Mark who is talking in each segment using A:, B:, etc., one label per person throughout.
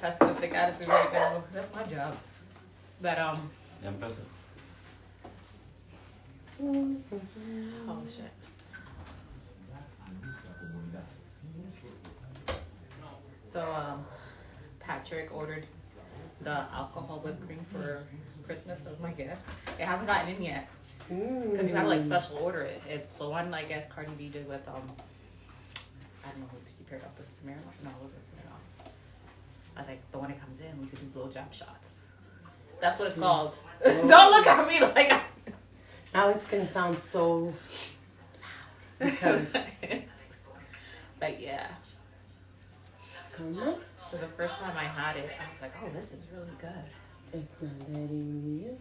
A: pessimistic attitude right now. That's my job. But
B: Ya empezó.
A: oh shit. So Patrick ordered the alcohol whipped cream for Christmas as my gift. It hasn't gotten in yet because you have to like special order it. It's the one I guess Cardi B did with I don't know who she paired up this Smirnoff. No, it wasn't Smirnoff. I was like, the one that comes in, we could do blowjob shots. That's what it's called. Don't look at me like
C: Now it's gonna sound so loud.
A: But yeah.
C: Come on.
A: For the first time I had it, I was like, oh, this is really good.
C: It's not letting me in.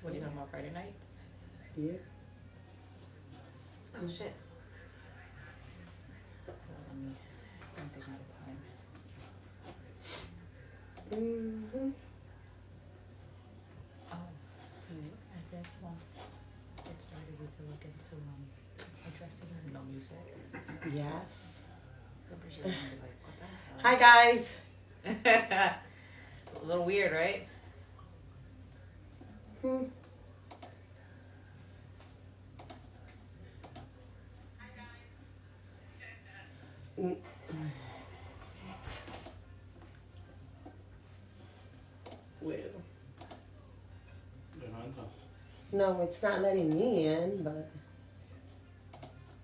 A: What are you talking about, Friday night?
C: Yeah.
A: Oh, shit. Let me one thing at a time.
C: Mm-hmm.
A: Oh, so I guess once it started, we could look into addressing no music.
C: Yes.
A: I'm pretty sure I'm gonna be like, what the hell?
C: Hi guys.
A: It's a little weird, right?
C: Well,
B: De no entra.
C: no, it's not letting me in, but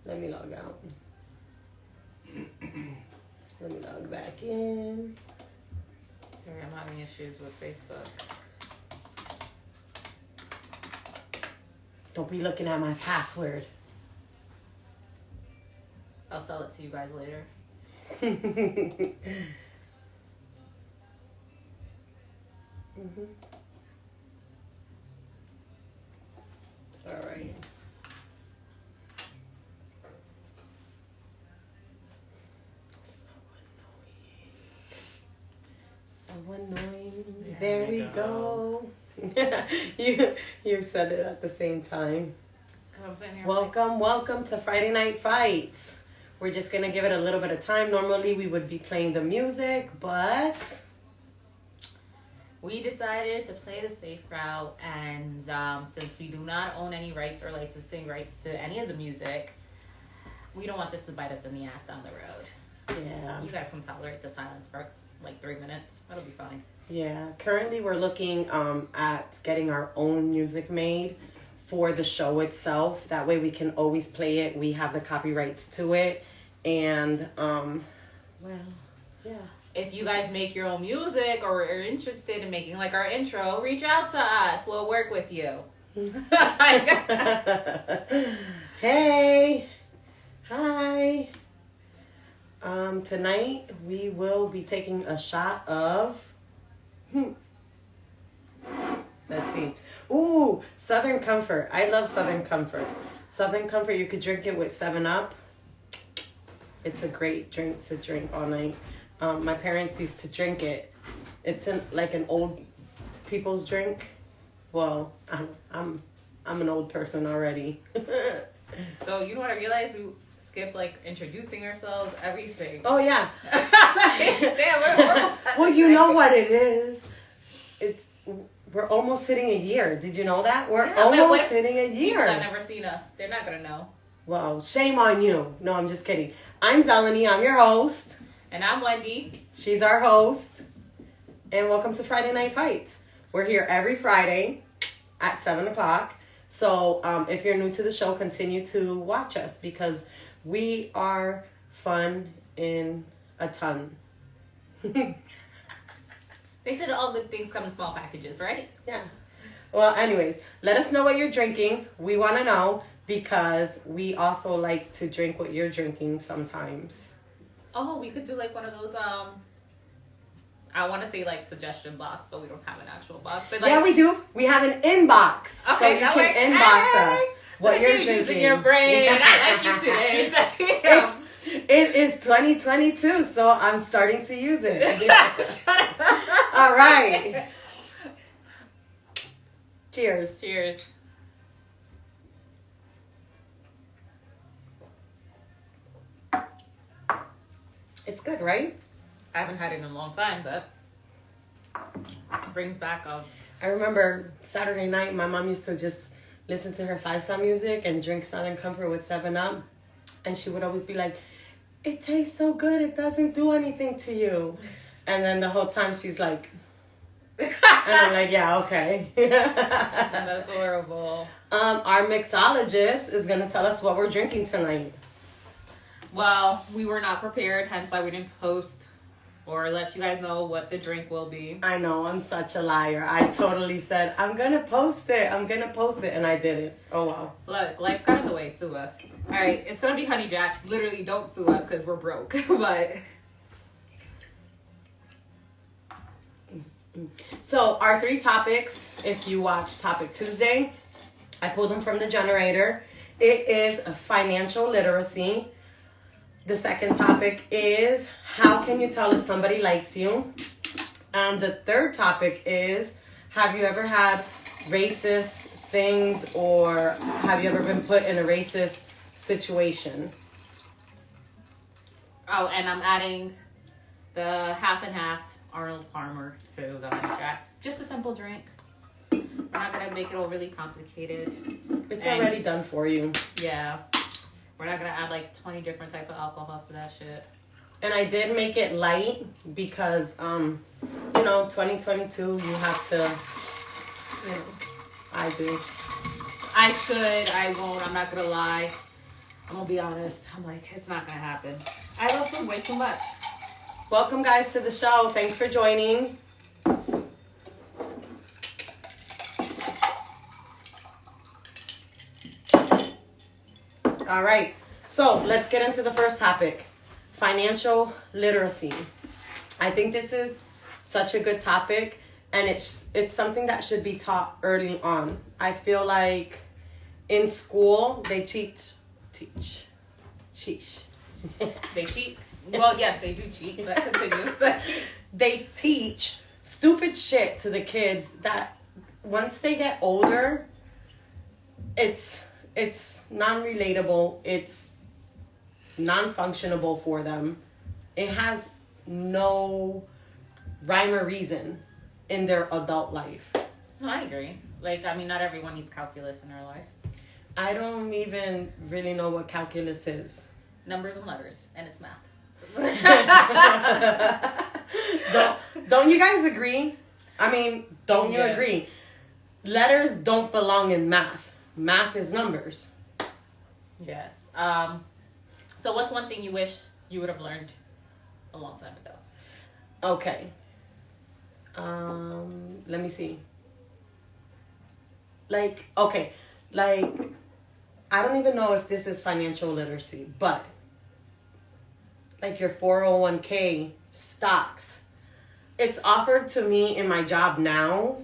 C: let me log out. Let me log back in.
A: Sorry, I'm having issues with Facebook.
C: Don't be looking at my password.
A: I'll sell it to you guys later.
C: All right. So annoying.
A: Yeah,
C: There we go. you said it at the same time.
A: I'm sitting here
C: Welcome to Friday Night Fights. We're just gonna give it a little bit of time. Normally we would be playing the music, but
A: we decided to play the safe route, and since we do not own any rights or licensing rights to any of the music, we don't want this to bite us in the ass down the road.
C: yeah.
A: You guys can tolerate the silence for like 3 minutes. That'll be fine.
C: Yeah, currently we're looking at getting our own music made for the show itself. That way we can always play it. We have the copyrights to it. And, well, yeah.
A: If you guys make your own music or are interested in making like our intro, reach out to us. We'll work with you.
C: Hey. Hi. Tonight we will be taking a shot of... Let's see. Ooh, Southern Comfort. I love Southern Comfort. Southern Comfort, you could drink it with 7-Up. It's a great drink to drink all night. My parents used to drink it. It's like an old people's drink. Well, I'm an old person already.
A: So you know what I realized? We skipped like introducing ourselves, everything.
C: Oh yeah.
A: Damn,
C: Well, you know what it is. We're almost hitting a year. Did you know that? We're almost hitting a year.
A: People have never seen us. They're not gonna know.
C: Well, shame on you. No, I'm just kidding. I'm Zeleny. I'm your host.
A: And I'm Wendy.
C: She's our host. And welcome to Friday Night Fights. We're here every Friday at 7 o'clock. So if you're new to the show, continue to watch us because we are fun in a ton.
A: They said all good things come in small packages, right?
C: Yeah. Well, anyways, let us know what you're drinking. We want to know because we also like to drink what you're drinking sometimes.
A: Oh, we could do like one of those, I want to say like suggestion box, but we don't have an actual box. But like,
C: yeah, we do. We have an inbox.
A: Okay,
C: so you
A: that
C: can
A: works.
C: inbox
A: Hey!
C: us what you're drinking.
A: Using your brain. I like you today.
C: It is 2022, so I'm starting to use it. All right. Cheers.
A: Cheers.
C: It's good, right?
A: I haven't had it in a long time, but it brings back
C: I remember Saturday night, my mom used to just listen to her salsa music and drink Southern Comfort with 7-Up. And she would always be like, it tastes so good, it doesn't do anything to you. And then the whole time she's like, and I'm like, yeah, okay.
A: That's horrible.
C: Our mixologist is going to tell us what we're drinking tonight.
A: Well, we were not prepared, hence why we didn't post or let you guys know what the drink will be.
C: I know, I'm such a liar. I totally said, I'm going to post it, and I didn't. Oh, wow.
A: Look, life got in the way, sue us. All right, it's going to be Honey Jack. Literally, don't sue us because we're broke. But
C: so our 3 topics, if you watch Topic Tuesday, I pulled them from the generator. It is financial literacy. The second topic is how can you tell if somebody likes you? And the third topic is have you ever had racist things or have you ever been put in a racist situation?
A: oh, and I'm adding the half and half Arnold Palmer to the Honey Jack. Just a simple drink. We're not gonna make it overly complicated.
C: It's already done for you.
A: Yeah. We're not gonna add like 20 different type of alcohols to that shit.
C: And I did make it light because, 2022, you have to, I do.
A: I should, I won't, I'm not gonna lie. I'm gonna be honest. I'm like, it's not gonna happen. I love food way too much.
C: Welcome, guys, to the show. Thanks for joining. All right, so let's get into the first topic, financial literacy. I think this is such a good topic, and it's something that should be taught early on. I feel like in school they teach.
A: They cheat. Well, yes, they do cheat, but continue.
C: They teach stupid shit to the kids that once they get older, it's non-relatable, it's non-functionable for them. It has no rhyme or reason in their adult life.
A: No, I agree. Like, I mean, not everyone needs calculus in their life.
C: I don't even really know what calculus is.
A: Numbers and letters, and it's math.
C: Don't you guys agree? I mean, don't you
A: Yeah.
C: agree? Letters don't belong in math. Math is numbers.
A: Yes. So what's one thing you wish you would have learned a long time ago?
C: Okay. Let me see. I don't even know if this is financial literacy, but like your 401k stocks, it's offered to me in my job now,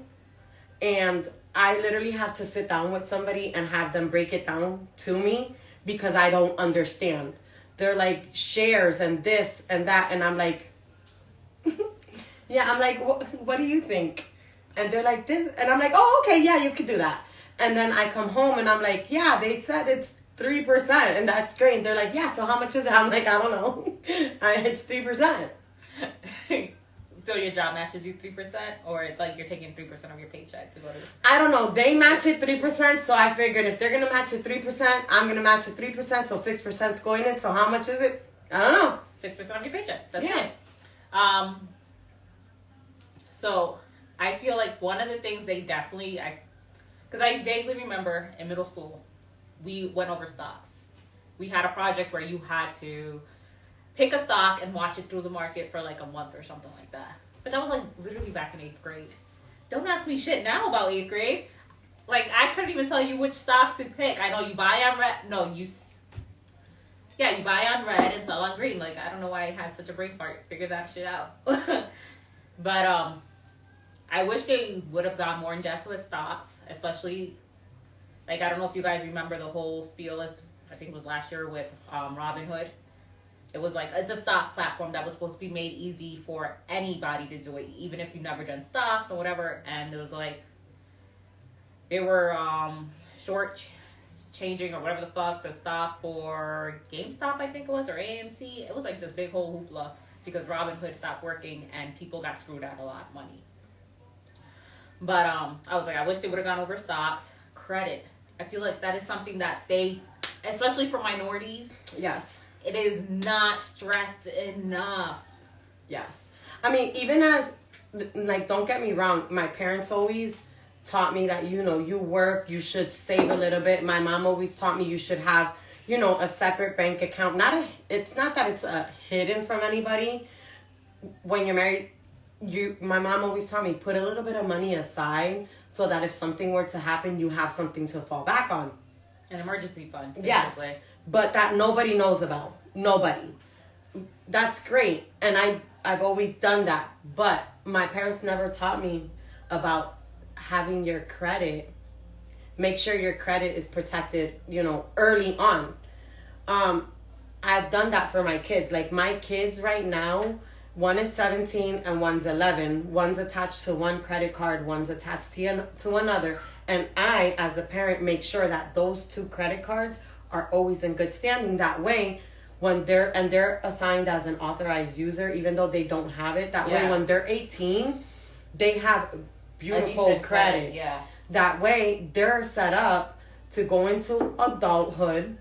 C: and I literally have to sit down with somebody and have them break it down to me because I don't understand. They're like shares and this and that, and I'm like, yeah, I'm like, what do you think? And they're like this, and I'm like, oh, okay, yeah, you could do that. And then I come home and I'm like, yeah, they said it's 3%, and that's great. And they're like, yeah, so how much is it? I'm like, I don't know. It's 3%.
A: So your job matches you 3%, or like you're taking 3% of your paycheck to go to?
C: I don't know. They match it 3%, so I figured if they're gonna match it 3%, I'm gonna match it 3%, so 6% is going in. So how much is it? I don't know.
A: 6% of your paycheck. That's
C: Yeah.
A: it. So I feel like one of the things they definitely, because I vaguely remember in middle school, we went over stocks. We had a project where you had to pick a stock and watch it through the market for like a month or something like that. But that was like literally back in 8th grade. Don't ask me shit now about 8th grade. Like, I couldn't even tell you which stock to pick. I know you buy on red. No, you buy on red and sell on green. Like, I don't know why I had such a brain fart. Figure that shit out. But I wish they would have gone more in depth with stocks, especially, like, I don't know if you guys remember the whole spiel, I think it was last year with Robinhood. It was like, it's a stock platform that was supposed to be made easy for anybody to do it, even if you've never done stocks or whatever. And it was like, they were changing or whatever the fuck the stock for GameStop, I think it was, or AMC. It was like this big whole hoopla. because Robinhood stopped working and people got screwed out of a lot of money. But I was like, I wish they would have gone over stocks. Credit. I feel like that is something that they, especially for minorities,
C: Yes.
A: it is not stressed enough.
C: Yes. I mean, even as, like, don't get me wrong, my parents always taught me that, you know, you work, you should save a little bit. My mom always taught me you should have, you know, a separate bank account. It's not that it's hidden from anybody. When you're married, my mom always taught me, put a little bit of money aside so that if something were to happen, you have something to fall back on.
A: An emergency fund, basically.
C: Yes. But that nobody knows about. Nobody. That's great. And I've always done that. But my parents never taught me about having your credit. Make sure your credit is protected, you know, early on. I've done that for my kids. Like, my kids right now, one is 17 and one's 11. One's attached to one credit card, one's attached to another. And I, as a parent, make sure that those two credit cards are always in good standing. That way, when they're assigned as an authorized user, even though they don't have it, that way when they're 18, they have beautiful credit.
A: Yeah.
C: That way, they're set up to go into adulthood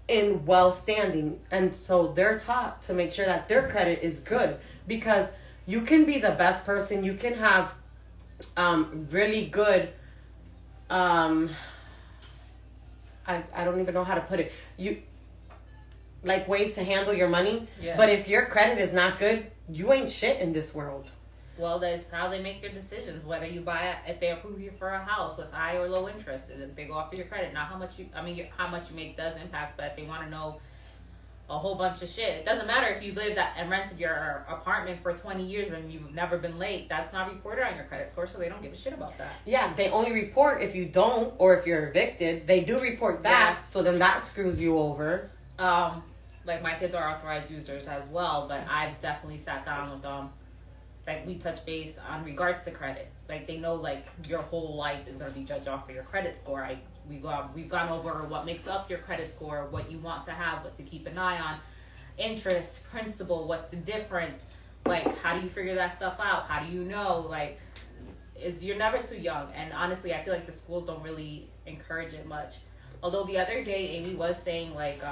C: in well standing, and so they're taught to make sure that their credit is good, because you can be the best person, you can have really good I don't even know how to put it, you like ways to handle your money, but if your credit is not good, you ain't shit in this world.
A: Well, that's how they make their decisions. Whether you buy, if they approve you for a house with high or low interest, and if they go off of your credit, not how much you make does impact, but if they want to know a whole bunch of shit, it doesn't matter if you lived and rented your apartment for 20 years and you've never been late. That's not reported on your credit score, so they don't give a shit about that.
C: Yeah, they only report if you don't, or if you're evicted. They do report that, so then that screws you over.
A: Like, my kids are authorized users as well, but I've definitely sat down with them. Like, we touch base on regards to credit. Like, they know, like, your whole life is going to be judged off of your credit score. We've gone over what makes up your credit score, what you want to have, what to keep an eye on, interest, principal, what's the difference, like, how do you figure that stuff out? How do you know? Like, you're never too young. And honestly, I feel like the schools don't really encourage it much. Although the other day, Amy was saying, like,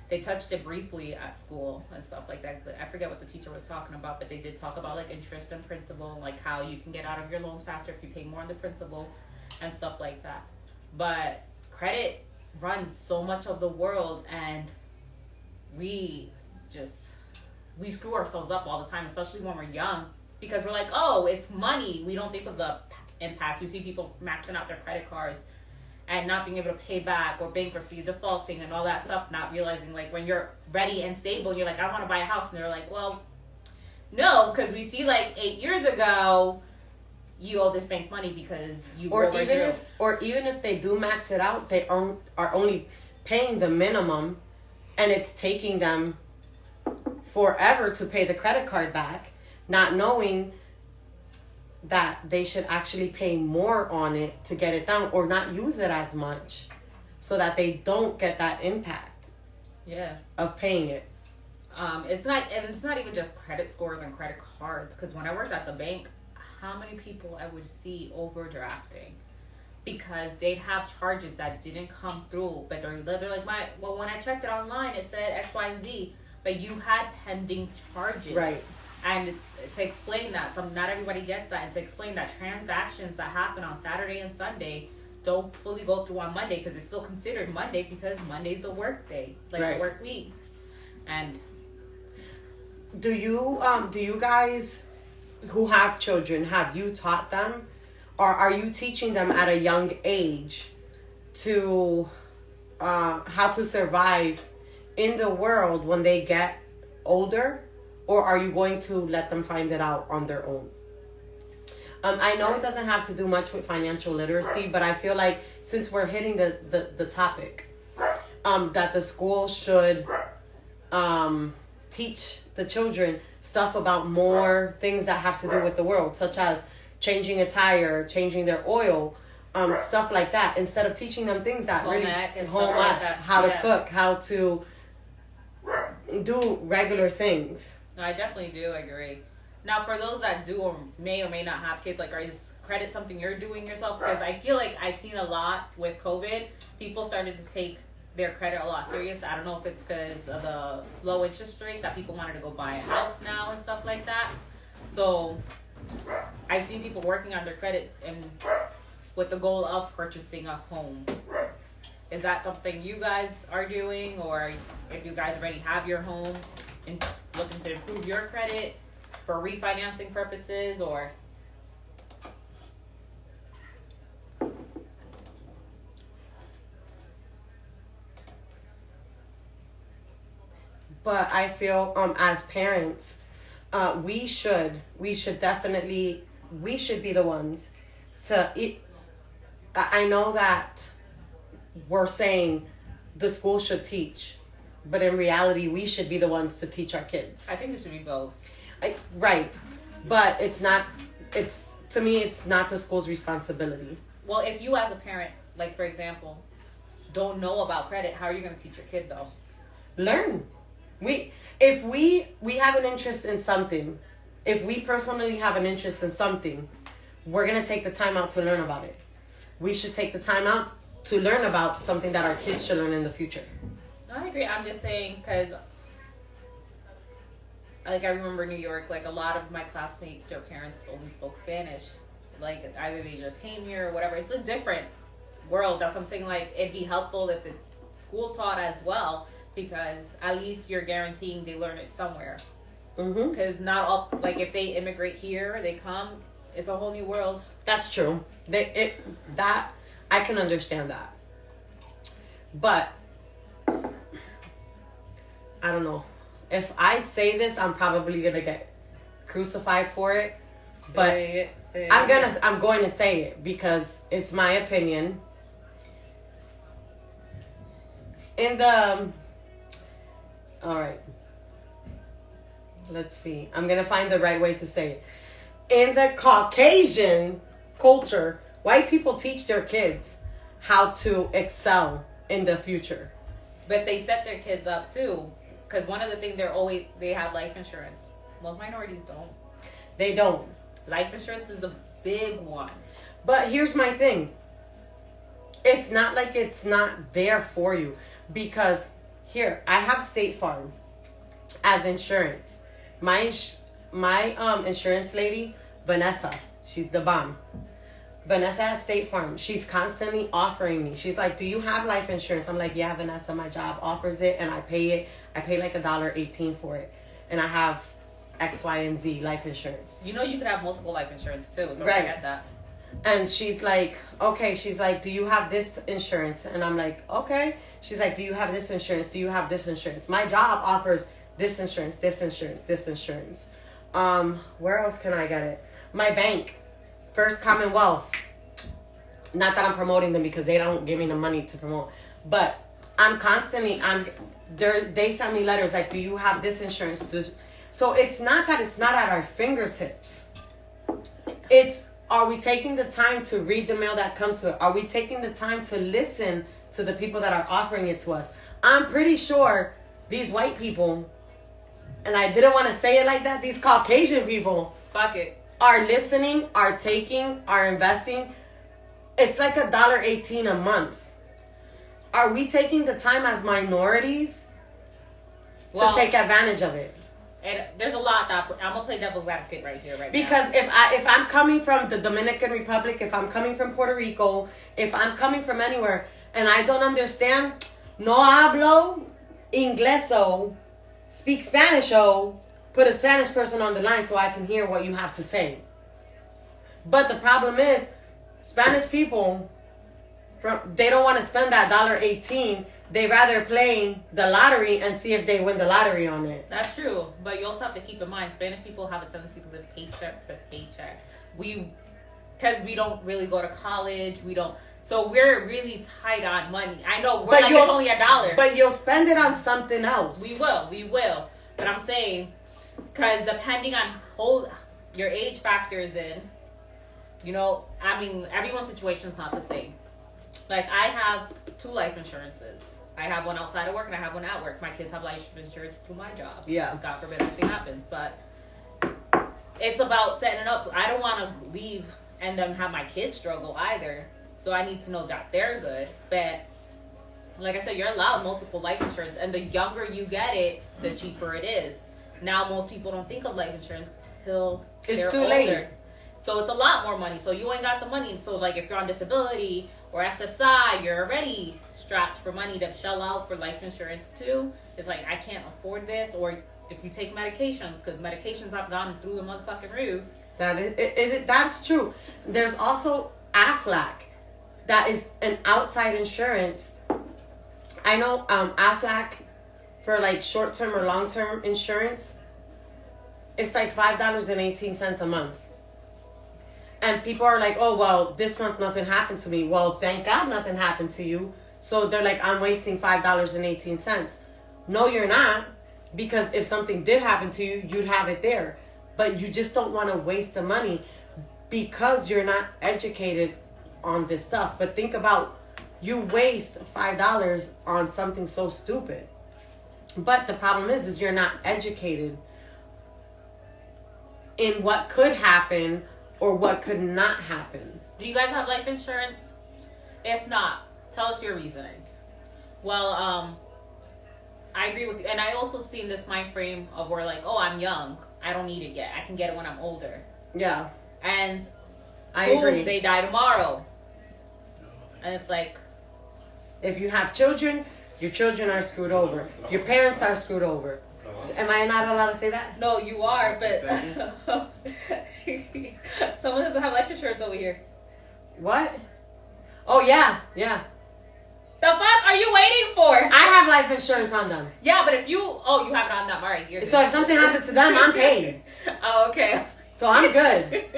A: they touched it briefly at school and stuff like that. I forget what the teacher was talking about, but they did talk about, like, interest and principal, and, like, how you can get out of your loans faster if you pay more on the principal and stuff like that. But credit runs so much of the world, and we screw ourselves up all the time, especially when we're young, because we're like, oh, it's money. We don't think of the impact. You see people maxing out their credit cards and not being able to pay back, or bankruptcy, defaulting, and all that stuff, not realizing, like, when you're ready and stable, you're like, I want to buy a house. And they're like, well, no, because we see, like, 8 years ago, you owe this bank money because you
C: or even if they do max it out, they are only paying the minimum, and it's taking them forever to pay the credit card back, not knowing that they should actually pay more on it to get it down, or not use it as much, so that they don't get that impact of paying it.
A: It's not even just credit scores and credit cards, because when I worked at the bank, how many people I would see overdrafting because they'd have charges that didn't come through, but they're like, when I checked it online, it said X, Y, and Z, but you had pending charges.
C: Right.
A: And it's to explain that, not everybody gets that, and to explain that transactions that happen on Saturday and Sunday don't fully go through on Monday, because it's still considered Monday, because Monday's the work day, like the work week. And
C: do you guys who have children, have you taught them, or are you teaching them at a young age to how to survive in the world when they get older? Or are you going to let them find it out on their own? I know it doesn't have to do much with financial literacy, but I feel like since we're hitting the topic, that the school should teach the children stuff about more things that have to do with the world, such as changing a tire, changing their oil, stuff like that, instead of teaching them things that
A: home
C: really
A: ec,
C: how to cook, how to do regular things.
A: No, I definitely do agree. Now, for those that do or may not have kids, like, is credit something you're doing yourself? Because I feel like I've seen a lot with COVID. People started to take their credit a lot serious. I don't know if it's because of the low interest rate that people wanted to go buy a house now and stuff like that. So I've seen people working on their credit and with the goal of purchasing a home. Is that something you guys are doing, or if you guys already have your home and looking to improve your credit for refinancing purposes, or?
C: But I feel as parents, we should definitely, we should be the ones to I know that we're saying the school should teach, but in reality we should be the ones to teach our kids.
A: I think it should be both.
C: Right, but it's not, it's, to me, it's not the school's responsibility.
A: Well, if you as a parent, like for example, don't know about credit, how are you going to teach your kid though?
C: Learn. If we have an interest in something, if we personally have an interest in something, we're going to take the time out to learn about it. We should take the time out to learn about something that our kids should learn in the future.
A: I agree. I'm just saying because, like, I remember New York, like, a lot of my classmates, their parents only spoke Spanish. Like, either they just came here or whatever. It's a different world. That's what I'm saying. Like, it'd be helpful if the school taught as well, because at least you're guaranteeing they learn it somewhere. Because not all, like, if they immigrate here, they come, it's a whole new world.
C: That's true. That I can understand that. But I don't know. If I say this, I'm probably gonna get crucified for it. But I'm going to say it because it's my opinion. All right. Let's see. I'm gonna find the right way to say it. In the Caucasian culture, white people teach their kids how to excel in the future.
A: But they set their kids up too, because one of the things they have life insurance. Most minorities don't.
C: They don't.
A: Life insurance is a big one.
C: But here's my thing. It's not like it's not there for you, because here I have State Farm as insurance. My insurance lady, Vanessa, she's the bomb. Vanessa at State Farm, she's constantly offering me. She's like, do you have life insurance? I'm like, yeah, Vanessa, my job offers it and I pay it. I pay like $1.18 for it. And I have X, Y, and Z life insurance.
A: You know you could have multiple life insurance too. Don't
C: Right.
A: forget that.
C: And she's like, okay. She's like, do you have this insurance? And I'm like, okay. She's like, do you have this insurance? Do you have this insurance? My job offers this insurance, this insurance, this insurance. Where else can I get it? My bank, First Commonwealth. Not that I'm promoting them because they don't give me the money to promote. But they send me letters like, do you have this insurance? So it's not that it's not at our fingertips. It's, are we taking the time to read the mail that comes to it? Are we taking the time to listen to the people that are offering it to us? I'm pretty sure these white people, and I didn't want to say it like that, these Caucasian people,
A: Fuck it,
C: are listening, are taking, are investing. It's like $1.18 a month. Are we taking the time as minorities to take advantage of it?
A: And there's a lot that I'm gonna play devil's advocate right here, right
C: because
A: now.
C: if I'm coming from the Dominican Republic, if I'm coming from Puerto Rico, if I'm coming from anywhere, and I don't understand, no hablo ingleso, speak Spanish, put a Spanish person on the line so I can hear what you have to say. But the problem is, Spanish people, they don't want to spend that $1.18. They rather play the lottery and see if they win the lottery on it.
A: That's true, but you also have to keep in mind, Spanish people have a tendency to live paycheck to paycheck. Because we don't really go to college, so we're really tight on money. I know we're like, it's only $1.
C: But you'll spend it on something else.
A: We will. But I'm saying, because depending on your age factors in, everyone's situation is not the same. Like, I have 2 life insurances. I have one outside of work and I have one at work. My kids have life insurance through my job.
C: Yeah.
A: God forbid anything happens. But it's about setting it up. I don't want to leave and then have my kids struggle either. So I need to know that they're good. But like I said, you're allowed multiple life insurance. And the younger you get it, the cheaper it is. Now most people don't think of life insurance till they're
C: too
A: older.
C: late.
A: So it's a lot more money. So you ain't got the money. So like if you're on disability or SSI, you're already strapped for money to shell out for life insurance too. It's like, I can't afford this. Or if you take medications, because medications have gone through the motherfucking roof.
C: That's true. There's also Aflac. That is an outside insurance. I know Aflac for like short-term or long-term insurance, it's like $5.18 a month. And people are like, oh, well, this month nothing happened to me. Well, thank God nothing happened to you. So they're like, I'm wasting $5.18. No, you're not. Because if something did happen to you, you'd have it there. But you just don't want to waste the money because you're not educated on this stuff. But think about, you waste $5 on something so stupid. But the problem is you're not educated in what could happen or what could not happen.
A: Do you guys have life insurance? If not, tell us your reasoning. Well, I agree with you. And I also seen this mind frame of where like, oh, I'm young. I don't need it yet. I can get it when I'm older.
C: Yeah.
A: And
C: I
A: boom,
C: agree.
A: they die tomorrow. And it's like,
C: if you have children, your children are screwed over. Your parents are screwed over. Am I not allowed to say that?
A: no, you are, but someone doesn't have life insurance over here.
C: What? Oh, yeah. Yeah.
A: The fuck are you waiting for?
C: I have life insurance on them.
A: Yeah, but if you, oh, you have it on them. All right, you're good.
C: So if something happens to them, I'm paid.
A: Oh, okay.
C: So I'm good.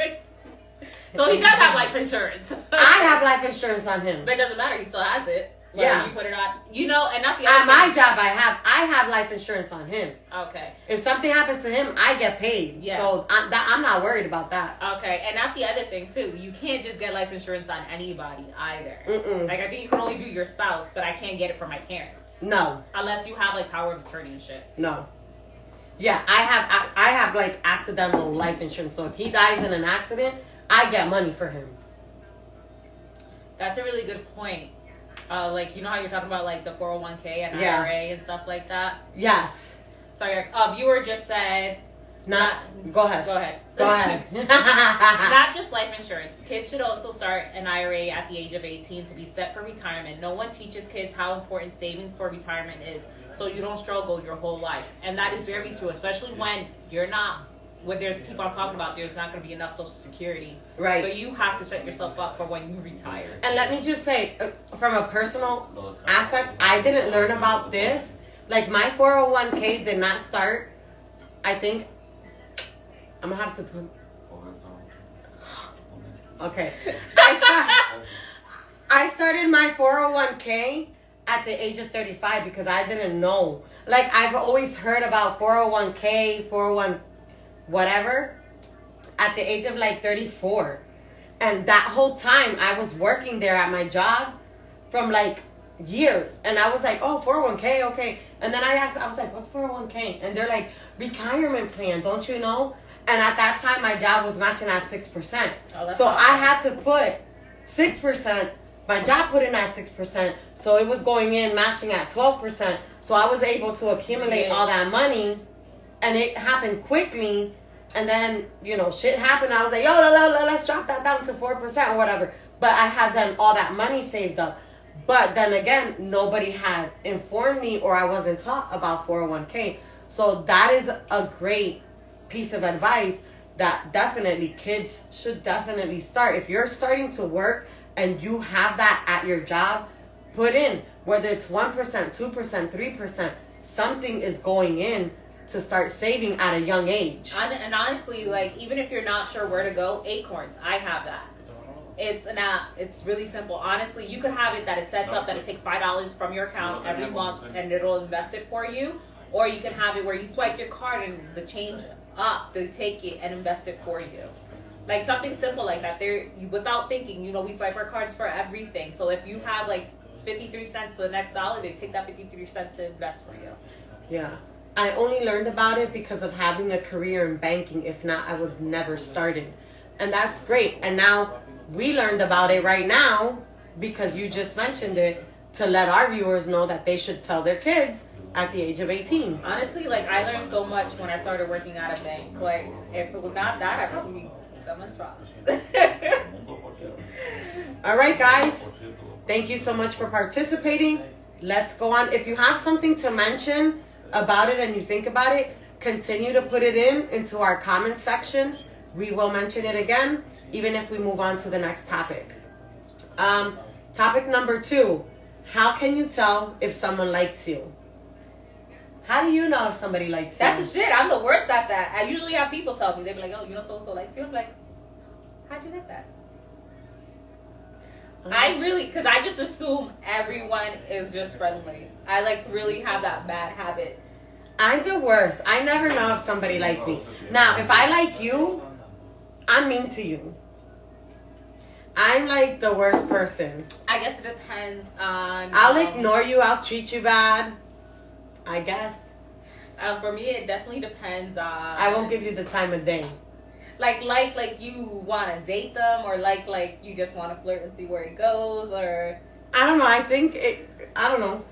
A: So he does have life insurance.
C: I have life insurance on him.
A: But it doesn't matter. He still has it. Whether
C: Yeah.
A: you put it on, you know, and that's the other
C: At my
A: thing.
C: job, I have life insurance on him.
A: Okay.
C: If something happens to him, I get paid.
A: Yeah.
C: So I'm not worried about that.
A: Okay, and that's the other thing too. You can't just get life insurance on anybody either.
C: Mm-mm.
A: Like I think you can only do your spouse, but I can't get it for my parents
C: No.
A: unless you have like power of attorney and shit.
C: No. Yeah, I have like accidental life insurance. So if he dies in an accident, I get money for him.
A: That's a really good point. Like you know how you're talking about like the 401k and
C: Yeah.
A: IRA and stuff like that.
C: Yes.
A: Sorry, a viewer just said.
C: Not. Go ahead.
A: Go ahead.
C: Go ahead.
A: Not just life insurance. Kids should also start an IRA at the age of 18 to be set for retirement. No one teaches kids how important saving for retirement is, so you don't struggle your whole life. And that is very true, especially when you're not, what they keep on talking about, there's not going to be enough Social Security.
C: Right.
A: So you have to set yourself up for when you retire.
C: And let me just say, from a personal aspect, I didn't learn about this. Like my 401k did not start. I think I'm gonna have to put. Okay. I started my 401k at the age of 35 because I didn't know. Like I've always heard about 401k, 401 whatever at the age of like 34. And that whole time I was working there at my job from like years. And I was like, oh, 401k, okay. And then I was like, what's 401k? And they're like, retirement plan, don't you know? And at that time, my job was matching at 6%.
A: Oh, that's
C: so
A: awesome.
C: I had to put 6%. My job put in at 6%. So it was going in matching at 12%. So I was able to accumulate all that money. And it happened quickly. And then, you know, shit happened. I was like, yo, let's drop that down to 4% or whatever. But I had then all that money saved up. But then again, nobody had informed me or I wasn't taught about 401k. So that is a great piece of advice that definitely kids should definitely start. If you're starting to work and you have that at your job, put in, whether it's 1%, 2%, 3%, something is going in to start saving at a young age.
A: And honestly, like, even if you're not sure where to go, Acorns, I have that. It's an app. It's really simple. Honestly, you could have it that it sets up that it takes $5 from your account every month and it'll invest it for you. Or you can have it where you swipe your card and the change up, they take it and invest it for you. Like something simple like that. Without thinking, you know, we swipe our cards for everything. So if you have like 53 cents to the next dollar, they take that 53 cents to invest for you.
C: Yeah. I only learned about it because of having a career in banking. If not, I would have never started. And that's great. And now we learned about it right now because you just mentioned it to let our viewers know that they should tell their kids at the age of 18.
A: Honestly, like, I learned so much when I started working at a bank. Like, if it was not that, I'd probably be someone's rocks.
C: All right, guys. Thank you so much for participating. Let's go on. If you have something to mention about it and you think about it, continue to put it into our comment section. We will mention it again, even if we move on to the next topic. Topic number 2. How can you tell if someone likes you? How do you know if somebody likes you?
A: That's the shit. I'm the worst at that. I usually have people tell me. They be like, oh, you know so-and-so likes you. I'm like, how'd you get that? Because I just assume everyone is just friendly. I, like, really have that bad habit.
C: I'm the worst. I never know if somebody likes me. Now, if I like you, I'm mean to you. I'm like the worst person.
A: I guess it depends on...
C: I'll ignore you. I'll treat you bad. I guess.
A: For me, it definitely depends on...
C: I won't give you the time of day.
A: Like you want to date them, or like you just want to flirt and see where it goes, or...
C: I don't know. I don't know.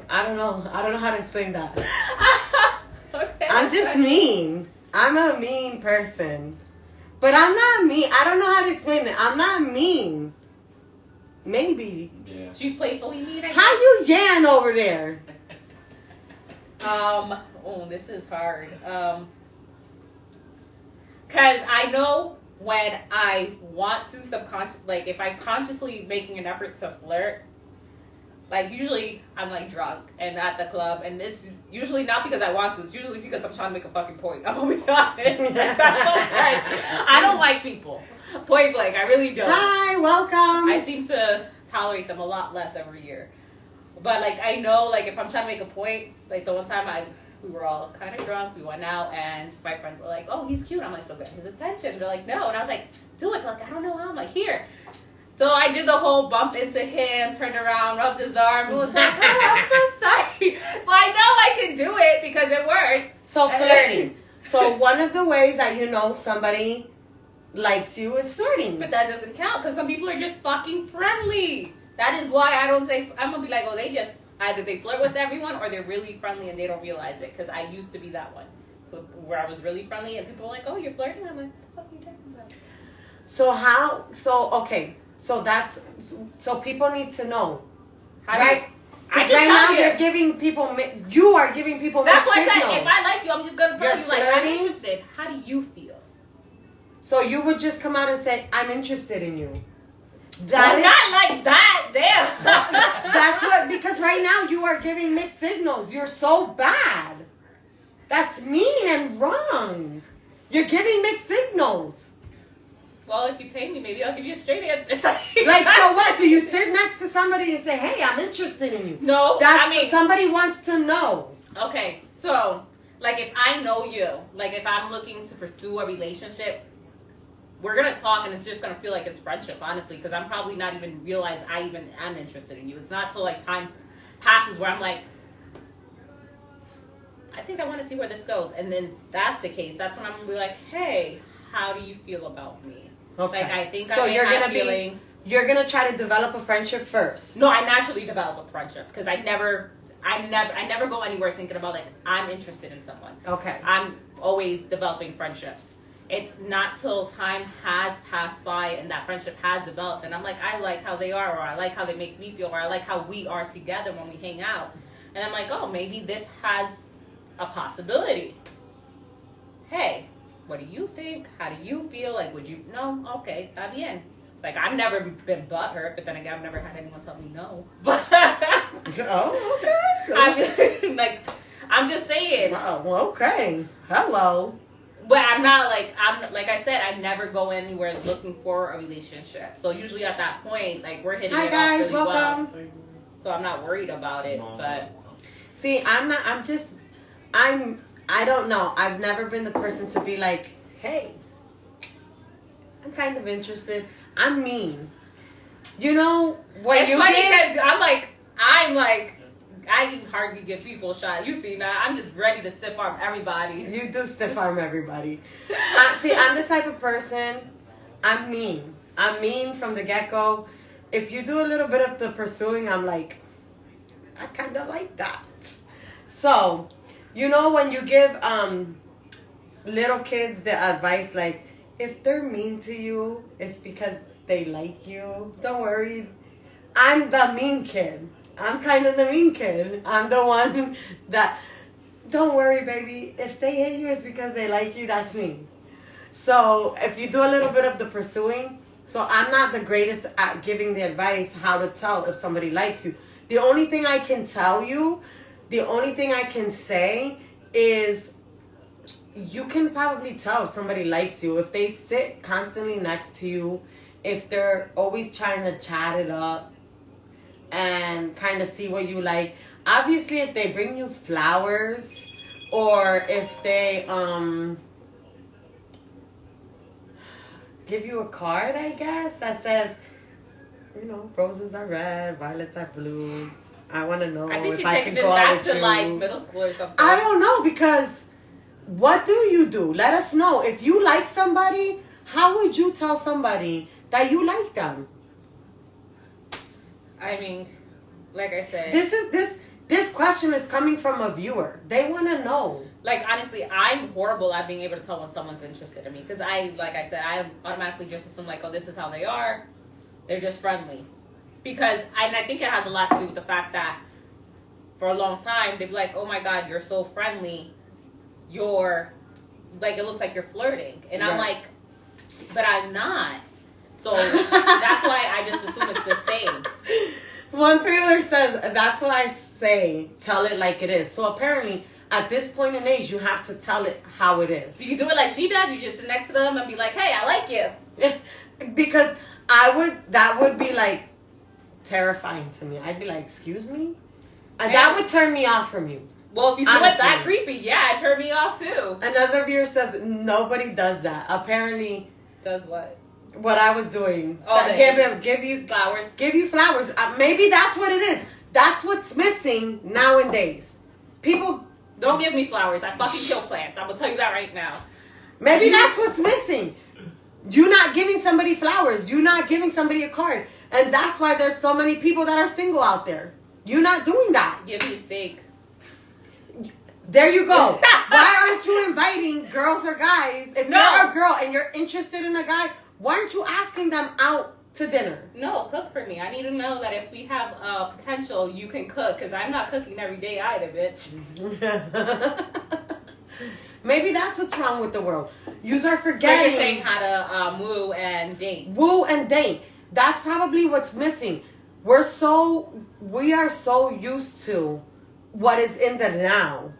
C: I don't know how to explain that.
A: Okay.
C: I'm just mean. I'm a mean person. But I'm not mean. I don't know how to explain it. I'm not mean. Maybe.
A: Yeah. She's playfully mean, I guess.
C: How you yan over there?
A: Oh, this is hard. Cause I know when I want to like if I'm consciously making an effort to flirt, like usually I'm like drunk and at the club, and it's usually not because I want to, it's usually because I'm trying to make a fucking point. I'm gonna be honest. Like, that's so nice. I don't like people. Point blank, I really don't.
C: Hi, welcome.
A: I seem to tolerate them a lot less every year. But like I know, like if I'm trying to make a point, like the one time we were all kind of drunk, we went out, and my friends were like, oh, he's cute. I'm like, so get his attention. They're like, no. And I was like, do it. They're like, I don't know how. I'm like, here. So I did the whole bump into him, turned around, rubbed his arm, and was like, oh, I'm so sorry. So I know I can do it because it worked.
C: So flirting. So one of the ways that you know somebody likes you is flirting.
A: But that doesn't count because some people are just fucking friendly. That is why I don't say, I'm going to be like, oh, they just, either they flirt with everyone or they're really friendly and they don't realize it. Because I used to be that one. So where I was really friendly and people were like, oh, you're flirting? I'm like, what the fuck are you talking about?
C: So people need to know.
A: How
C: right?
A: Because
C: right now they're giving people, you are giving people
A: That's
C: mixed
A: why I
C: signals.
A: said, if I like you, I'm just going to tell
C: You're
A: you, like, I'm
C: flirting?
A: interested. How do you feel?
C: So you would just come out and say, I'm interested in you.
A: Not like that, damn.
C: That's what, because right now you are giving mixed signals. You're so bad. That's mean and wrong. You're giving mixed signals.
A: Well, if you pay me, maybe I'll give you a straight answer.
C: Like, so what? Do you sit next to somebody and say, hey, I'm interested in you?
A: No,
C: somebody wants to know.
A: Okay, so, like, if I know you, like, if I'm looking to pursue a relationship, we're going to talk and it's just going to feel like it's friendship, honestly, because I'm probably not even realize I even am interested in you. It's not till, like, time passes where I'm like, I think I want to see where this goes. And then that's the case. That's when I'm going to be like, hey, how do you feel about me? Okay. Like, I think I may have feelings.
C: You're going to try to develop a friendship first.
A: No, I naturally develop a friendship because I never go anywhere thinking about, like, I'm interested in someone.
C: Okay.
A: I'm always developing friendships. It's not till time has passed by and that friendship has developed and I'm like, I like how they are, or I like how they make me feel, or I like how we are together when we hang out. And I'm like, oh, maybe this has a possibility. Hey, what do you think? How do you feel? Like, would you? No? Okay, está bien. Like, I've never been butthurt, but then again, I've never had anyone tell me no. But
C: oh, okay.
A: I'm just saying.
C: Wow, well, okay. Hello.
A: But I'm like I said, I never go anywhere looking for a relationship. So usually at that point, like, we're hitting it off really well. So I'm not worried about it. But
C: see, I don't know. I've never been the person to be like, hey, I'm kind of interested. I'm mean. You know what
A: it's
C: you
A: funny
C: did?
A: because I hardly give people a shot. You see now, I'm just ready to stiff arm everybody.
C: You do stiff arm everybody. See, I'm the type of person, I'm mean. I'm mean from the get-go. If you do a little bit of the pursuing, I'm like, I kind of like that. So, you know when you give little kids the advice, like, if they're mean to you, it's because they like you. Don't worry. I'm the mean kid. I'm kind of the mean kid. I'm the one that, don't worry, baby. If they hate you, it's because they like you. That's me. So if you do a little bit of the pursuing, so I'm not the greatest at giving the advice how to tell if somebody likes you. The only thing I can tell you, the only thing I can say is you can probably tell if somebody likes you. If they sit constantly next to you, if they're always trying to chat it up and kind of see what you like. Obviously, if they bring you flowers or if they give you a card, I guess, that says, you know, roses are red, violets are blue. I want to know
A: I think
C: if
A: she's
C: I
A: taking
C: can
A: this
C: go out
A: back
C: with
A: to
C: you.
A: like middle school or something.
C: I don't know, because what do you do? Let us know. If you like somebody, how would you tell somebody that you like them?
A: I mean, like I said,
C: This question is coming from a viewer. They want to know.
A: like honestly, I'm horrible at being able to tell when someone's interested in me because I automatically just assume like, oh, this is how they are. They're just friendly. Because I think it has a lot to do with the fact that for a long time they'd be like, oh my God, you're so friendly. You're like, it looks like you're flirting. And I'm like, but I'm not. So that's why I just assume it's the same.
C: One viewer says, that's why I say, tell it like it is. So apparently, at this point in age, you have to tell it how it is.
A: So you do it like she does. You just sit next to them and be like, hey, I like you.
C: Because that would be like terrifying to me. I'd be like, excuse me? And that would turn me off from you.
A: Well, if you do it
C: Honestly.
A: that creepy, yeah, it turned me off too.
C: Another viewer says, nobody does that. Apparently,
A: Does what?
C: what I was doing.
A: Oh,
C: Give you
A: Flowers.
C: Give you flowers. Maybe that's what it is. That's what's missing nowadays. People,
A: Don't give me flowers. I fucking kill plants. I'm gonna tell you that right now.
C: maybe that's what's missing. You're not giving somebody flowers. You're not giving somebody a card. And that's why there's so many people that are single out there. You're not doing that.
A: Give me a steak.
C: There you go. Why aren't you inviting girls or guys? If you're a girl and you're interested in a guy, why aren't you asking them out to dinner?
A: No, cook for me. I need to know that if we have potential, you can cook. Because I'm not cooking every day either, bitch.
C: Maybe that's what's wrong with the world. Yous are
A: So you're
C: forgetting.
A: saying how to woo and date.
C: Woo and date. That's probably what's missing. We are so used to what is in the now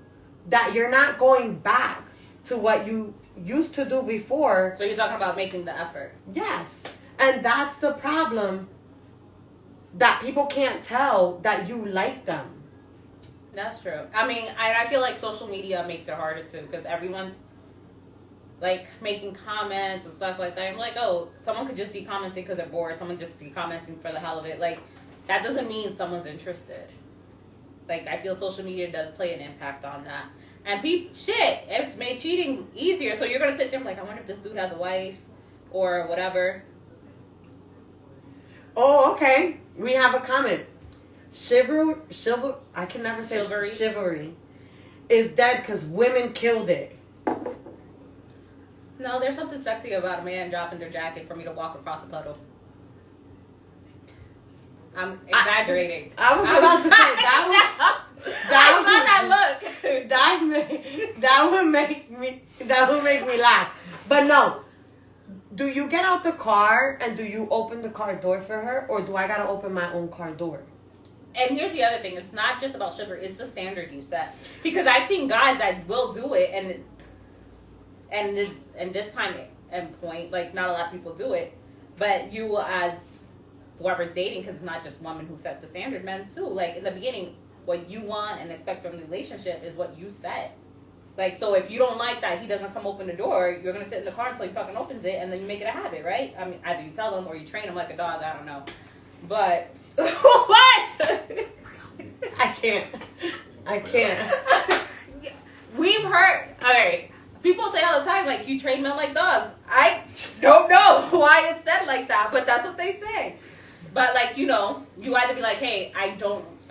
C: that you're not going back to what you used to do before.
A: So you're talking about making the effort.
C: Yes. And that's the problem, that people can't tell that you like them.
A: That's true. I mean, I feel like social media makes it harder too because everyone's like making comments and stuff like that. I'm like, oh, someone could just be commenting because they're bored. Someone just be commenting for the hell of it. Like, that doesn't mean someone's interested. Like, I feel social media does play an impact on that. And it's made cheating easier. So you're gonna sit there like, I wonder if this dude has a wife or whatever.
C: Oh, okay. We have a comment. I can never say chivalry is dead because women killed it.
A: No, there's something sexy about a man dropping their jacket for me to walk across the puddle. I'm exaggerating.
C: I was about to say that would make me laugh. But no. Do you get out the car and do you open the car door for her, or do I gotta open my own car door?
A: And here's the other thing: it's not just about chivalry; it's the standard you set. Because I've seen guys that will do it, and this time and point, like not a lot of people do it, but you as whoever's dating, because it's not just women who set the standard, men too. Like in the beginning, what you want and expect from the relationship is what you set. Like, so if you don't like that he doesn't come open the door, you're going to sit in the car until he fucking opens it, and then you make it a habit, right? I mean, either you tell him or you train him like a dog, I don't know. But what?
C: I can't.
A: We've heard. Okay, people say all the time, like, you train men like dogs. I don't know why it's said like that, but that's what they say. But, like, you know, you either be like, hey, I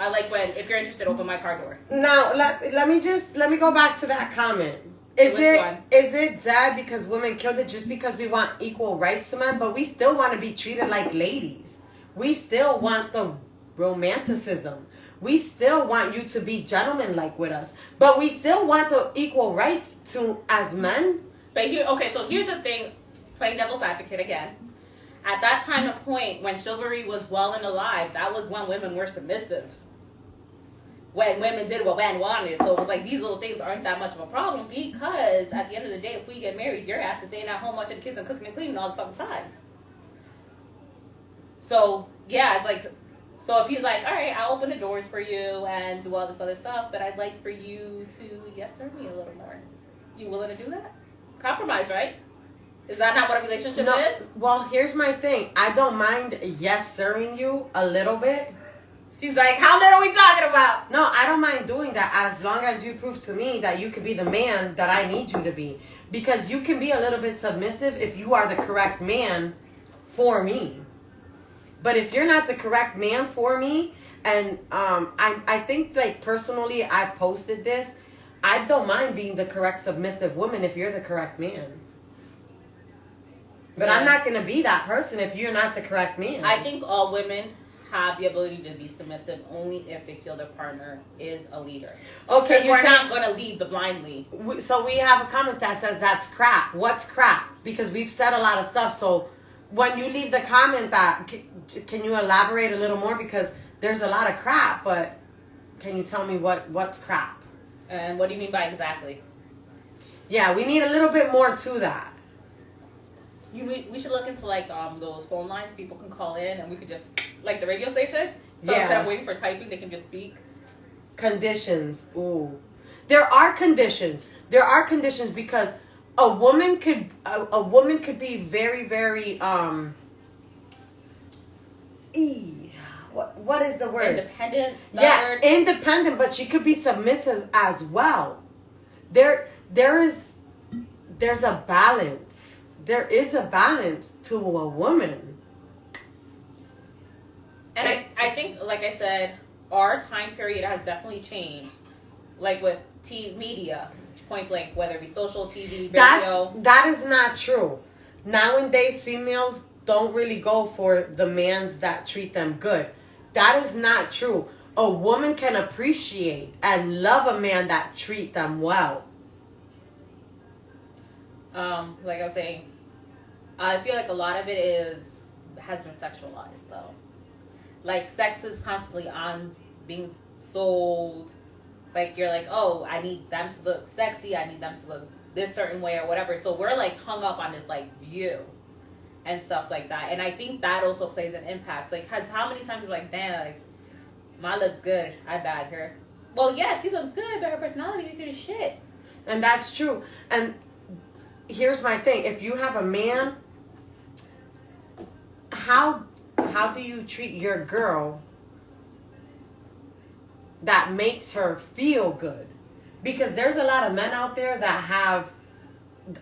A: like when, if you're interested, open my car door.
C: Now, let me go back to that comment. Is it dead because women killed it just because we want equal rights to men, but we still want to be treated like ladies? We still want the romanticism. We still want you to be gentlemen-like with us, but we still want the equal rights to as men.
A: But so here's the thing, playing devil's advocate again. At that time and point, when chivalry was well and alive, that was when women were submissive. When women did what men wanted. So it was like, these little things aren't that much of a problem, because at the end of the day, if we get married, your ass is staying at home watching the kids and cooking and cleaning all the fucking time. So, yeah, it's like, so if he's like, all right, I'll open the doors for you and do all this other stuff, but I'd like for you to yes sir me a little more. You willing to do that? Compromise, right? Is that not what a relationship is?
C: Well, here's my thing. I don't mind yes sirring you a little bit.
A: She's like, how little are we talking about?
C: No, I don't mind doing that as long as you prove to me that you could be the man that I need you to be. Because you can be a little bit submissive if you are the correct man for me. But if you're not the correct man for me, and I think, like, personally, I posted this, I don't mind being the correct submissive woman if you're the correct man. But yeah. I'm not going to be that person if you're not the correct man.
A: I think all women have the ability to be submissive only if they feel their partner is a leader. Okay, we're not going to lead the blindly.
C: So we have a comment that says that's crap. What's crap? Because we've said a lot of stuff. So when you leave the comment, that can you elaborate a little more? Because there's a lot of crap, but can you tell me what's crap?
A: And what do you mean by exactly?
C: Yeah, we need a little bit more to that.
A: We should look into, like, those phone lines people can call in, and we could just, like the radio station. So instead of waiting for typing, they can just speak.
C: Conditions. Ooh, there are conditions. There are conditions because a woman could be very, very what is the word?
A: Independent.
C: Yeah, independent, but she could be submissive as well. There's a balance. There is a balance to a woman.
A: And I think, like I said, our time period has definitely changed. Like with media, point blank, whether it be social, TV, radio.
C: That is not true. Nowadays, females don't really go for the mans that treat them good. That is not true. A woman can appreciate and love a man that treat them well.
A: Like I was saying, I feel like a lot of it has been sexualized, though. Like, sex is constantly on being sold. Like, you're like, oh, I need them to look sexy. I need them to look this certain way or whatever. So we're, like, hung up on this, like, view and stuff like that. And I think that also plays an impact. Like, how many times you're like, damn, like, my looks good. I bag her. Well, yeah, she looks good, but her personality is shit.
C: And that's true. And here's my thing. If you have a man, how do you treat your girl that makes her feel good? Because there's a lot of men out there that have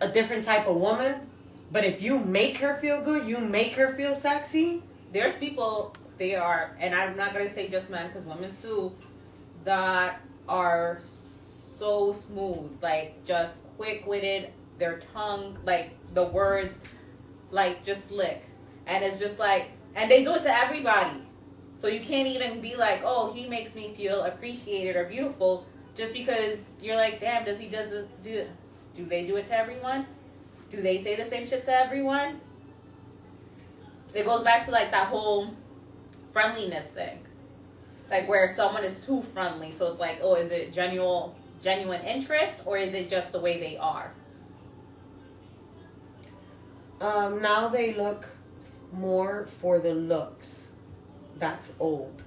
C: a different type of woman, but if you make her feel good, you make her feel sexy.
A: There's people, and I'm not going to say just men, because women too, that are so smooth, like, just quick-witted, their tongue, like, the words, like, just slick. And it's just like, and they do it to everybody. So you can't even be like, oh, he makes me feel appreciated or beautiful, just because you're like, damn, do they do it to everyone? Do they say the same shit to everyone? It goes back to, like, that whole friendliness thing. Like, where someone is too friendly. So it's like, oh, is it genuine interest, or is it just the way they are?
C: Now they look more for the looks. That's old.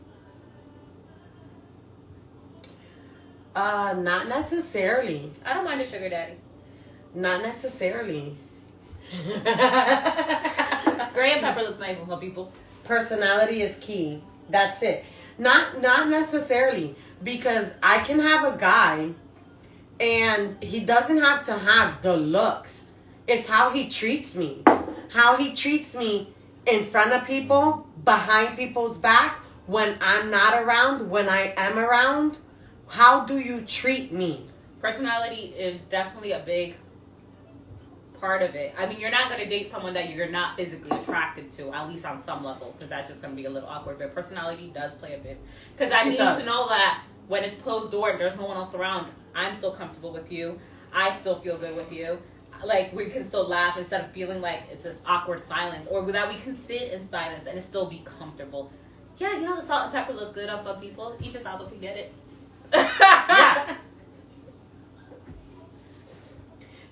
C: Not necessarily.
A: I don't mind a sugar daddy.
C: Not necessarily.
A: Gray and pepper looks nice on some people.
C: personality is key. That's it. Not necessarily, because I can have a guy and he doesn't have to have the looks. It's how he treats me. How he treats me in front of people, behind people's back, when I'm not around, when I am around. How do you treat me?
A: Personality is definitely a big part of it. I mean, you're not going to date someone that you're not physically attracted to, at least on some level, because that's just going to be a little awkward. But personality does play a bit. Because I need to know that when it's closed door and there's no one else around, I'm still comfortable with you. I still feel good with you. Like, we can still laugh instead of feeling like it's this awkward silence, or that we can sit in silence and it still be comfortable. Yeah, you know, the salt and pepper look good on some people. Each is how they can get it.
C: Yeah.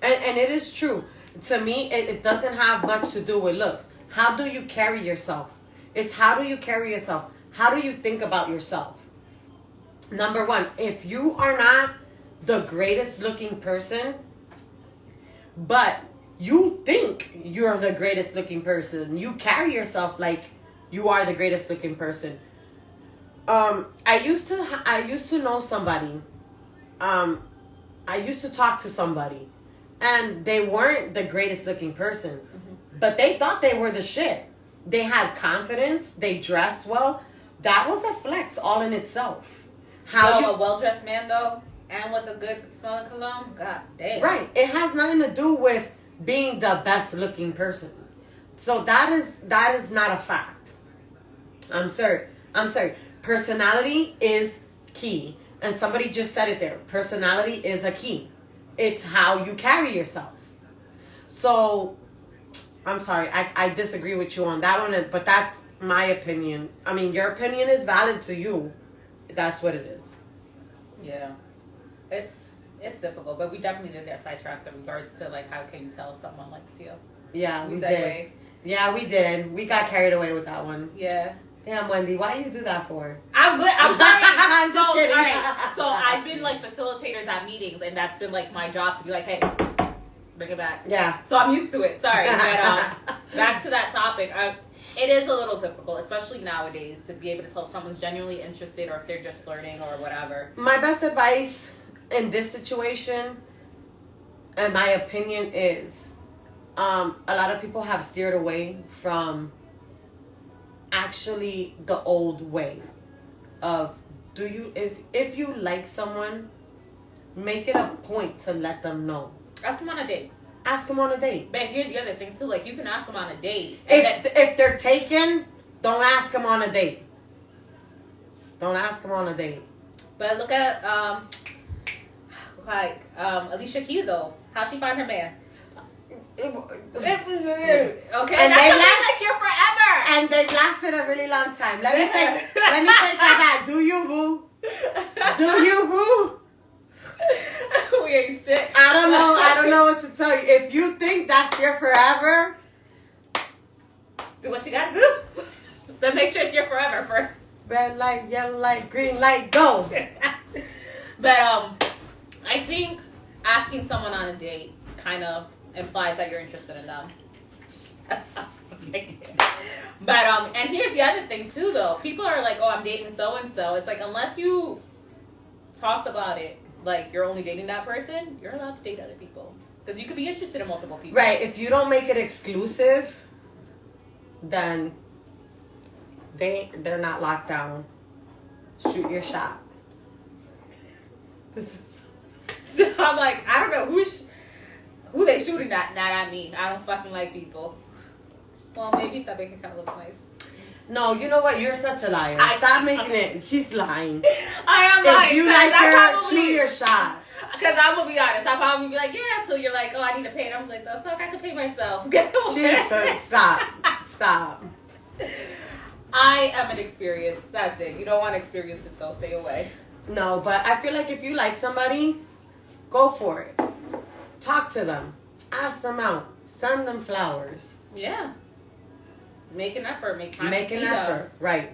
C: And it is true. To me, it doesn't have much to do with looks. How do you carry yourself? It's how do you carry yourself? How do you think about yourself? Number one, if you are not the greatest looking person, but you think you're the greatest looking person, you carry yourself like you are the greatest looking person. I used to know somebody. I used to talk to somebody, and they weren't the greatest looking person, but they thought they were the shit. They had confidence. They dressed well. That was a flex all in itself.
A: A well-dressed man, though, and with a good smelling cologne, god damn.
C: Right. It has nothing to do with being the best looking person. So that is not a fact. I'm sorry. Personality is key. And somebody just said it there. Personality is a key. It's how you carry yourself. So, I'm sorry. I disagree with you on that one, but that's my opinion. I mean, your opinion is valid to you. That's what it is.
A: Yeah. It's difficult, but we definitely did get sidetracked in regards to, like, how can you tell someone likes you?
C: Yeah, we did. Yeah, we did. We got carried away with that one.
A: Yeah.
C: Damn, Wendy, why you do that for?
A: I'm good. I'm sorry.
C: I'm just kidding.
A: All right. So I've been like facilitators at meetings, and that's been like my job to be like, hey, bring it back.
C: Yeah.
A: So I'm used to it. Sorry, but back to that topic. It is a little difficult, especially nowadays, to be able to tell if someone's genuinely interested or if they're just flirting or whatever.
C: My best advice in this situation, and my opinion, is a lot of people have steered away from actually the old way of if you like someone, make it a point to let them know.
A: Ask them on a date.
C: Ask them on a date.
A: But here's the other thing too, like you can ask them on a date.
C: If they're taken, don't ask them on a date. Don't ask them on a date.
A: But look at Alicia Keys though. How'd she find her man? Okay,
C: and
A: that's
C: they
A: like you're forever.
C: And they lasted a really long time. Let me take that back. Do you, boo? Do you, boo?
A: We ain't shit.
C: I don't know what to tell you. If you think that's your forever,
A: do what you gotta do. But make sure it's your forever first.
C: Red light, yellow light, green light, go.
A: But I think asking someone on a date kind of implies that you're interested in them. But and here's the other thing too though. People are like, oh, I'm dating so and so. It's like unless you talked about it like you're only dating that person, you're allowed to date other people. Because you could be interested in multiple people.
C: Right. If you don't make it exclusive, then they're not locked down. Shoot your shot. This is
A: I'm like, I don't know who they shooting at, not at me. I don't fucking like people. Well, maybe that bank account looks nice.
C: No, you know what? You're such a liar. Stop making it. She's lying.
A: I am lying.
C: If you like her, shoot your shot.
A: Because I'm going to be honest. I'll probably be like, yeah, until you're like, oh, I need to pay. And I'm like, the fuck, I can pay myself.
C: Stop.
A: I am an experience. That's it. You don't want to experience it, though. Stay away.
C: No, but I feel like if you like somebody, go for it. Talk to them. Ask them out. Send them flowers.
A: Yeah. Make an effort. Make time to see
C: an effort.
A: those.
C: Right.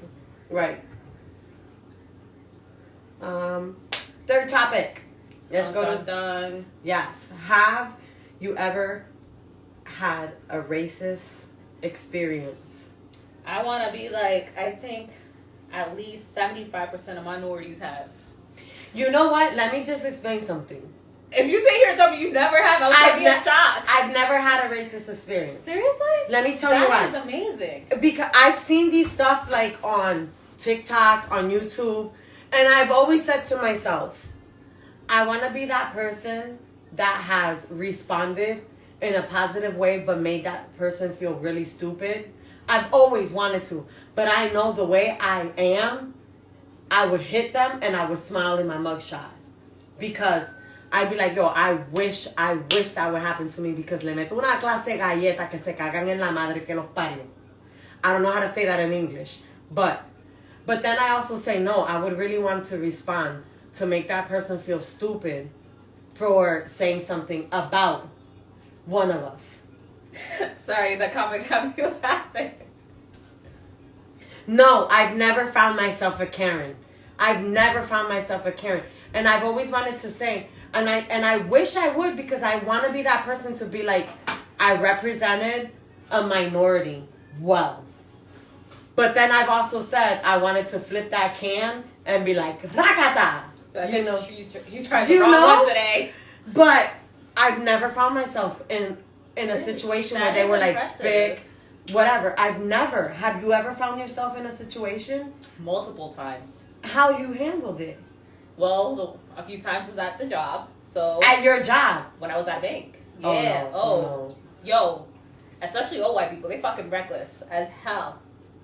C: Third topic. Let's go
A: done.
C: Yes. Have you ever had a racist experience
A: I want to be like, I think at least 75% of minorities have.
C: You know what? Let me just explain something.
A: If you sit here and tell me you never have, I was going to be shocked.
C: I've never had a racist experience.
A: Seriously?
C: Let me tell you why.
A: That is amazing.
C: Because I've seen these stuff like on TikTok, on YouTube, and I've always said to myself, I want to be that person that has responded in a positive way but made that person feel really stupid. I've always wanted to, but I know the way I am, I would hit them and I would smile in my mugshot because I'd be like, yo, I wish that would happen to me because le meto una clase galleta que se cagan en la madre que los parió. I don't know how to say that in English, but then I also say, no, I would really want to respond to make that person feel stupid for saying something about one of us.
A: Sorry, the comment got me laughing.
C: No, I've never found myself a Karen. And I've always wanted to say, and I wish I would because I want to be that person to be like, I represented a minority well. But then I've also said I wanted to flip that can and be like, rakata.
A: You know, you tried the wrong one today.
C: But I've never found myself in a situation where they were like, spick, whatever. I've never. Have you ever found yourself in a situation?
A: Multiple times.
C: How you handled it?
A: Well, a few times was at the job. So
C: at your job?
A: When I was at bank. Yeah. No. Yo. Especially old white people. They fucking reckless as hell.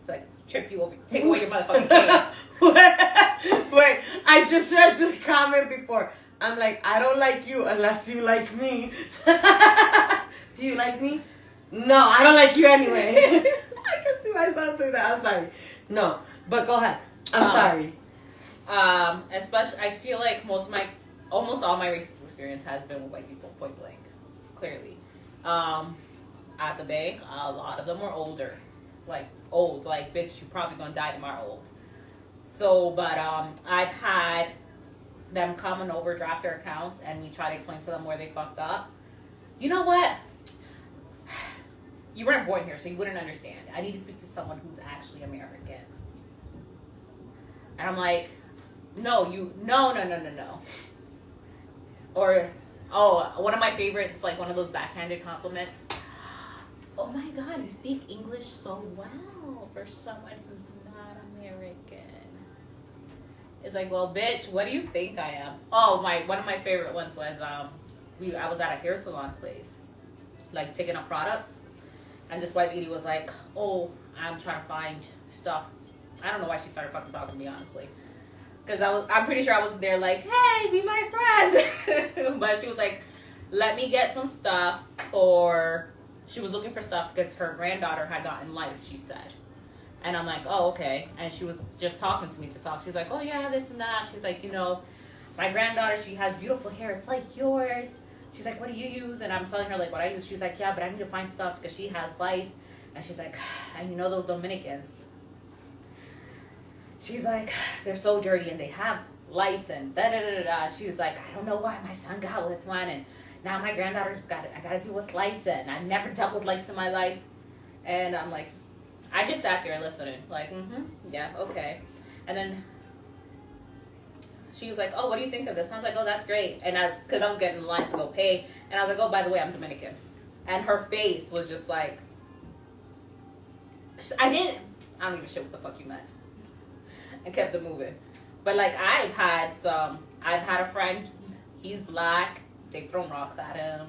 A: Like, trip you over, take away your motherfucking cane.
C: Wait, I just read the comment before. I'm like, I don't like you unless you like me. Do you like me? No, I don't like you anyway. I can see myself doing that. I'm sorry. No, but go ahead. I'm sorry.
A: Especially, I feel like almost all my racist experience has been with white people, point blank. Clearly. At the bank, a lot of them were older. Like, old. Like, bitch, you're probably gonna die tomorrow old. So, but, I've had them come and overdraft their accounts and we try to explain to them where they fucked up. You know what? You weren't born here, so you wouldn't understand. I need to speak to someone who's actually American. And I'm like, no. Or, one of my favorites, like one of those backhanded compliments. Oh my God, you speak English so well for someone who's not American. It's like, well, bitch, what do you think I am? Oh, one of my favorite ones was I was at a hair salon place, like picking up products, and this white lady was like, "Oh, I'm trying to find stuff." I don't know why she started fucking talking to me, honestly, because I'm pretty sure I was there like, "Hey, be my friend," but she was like, "Let me get some stuff for." She was looking for stuff because her granddaughter had gotten lice, she said. And I'm like, oh, okay. And she was just talking to me to talk. She was like, oh, yeah, this and that. She's like, you know, my granddaughter, she has beautiful hair. It's like yours. She's like, what do you use? And I'm telling her, like, what I use. She's like, yeah, but I need to find stuff because she has lice. And she's like, and you know those Dominicans. She's like, they're so dirty and they have lice and da-da-da-da-da. She was like, I don't know why my son got with one. And now my granddaughter's got it. I got to deal with lice. And I've never dealt with lice in my life. And I'm like, I just sat there listening, like, yeah, okay. And then she was like, oh, what do you think of this? And I was like, oh, that's great. And because I was getting in line to go pay. And I was like, oh, by the way, I'm Dominican. And her face was just like, I don't even shit what the fuck you meant. And kept it moving. But, like, I've had a friend, he's black, they throw rocks at him,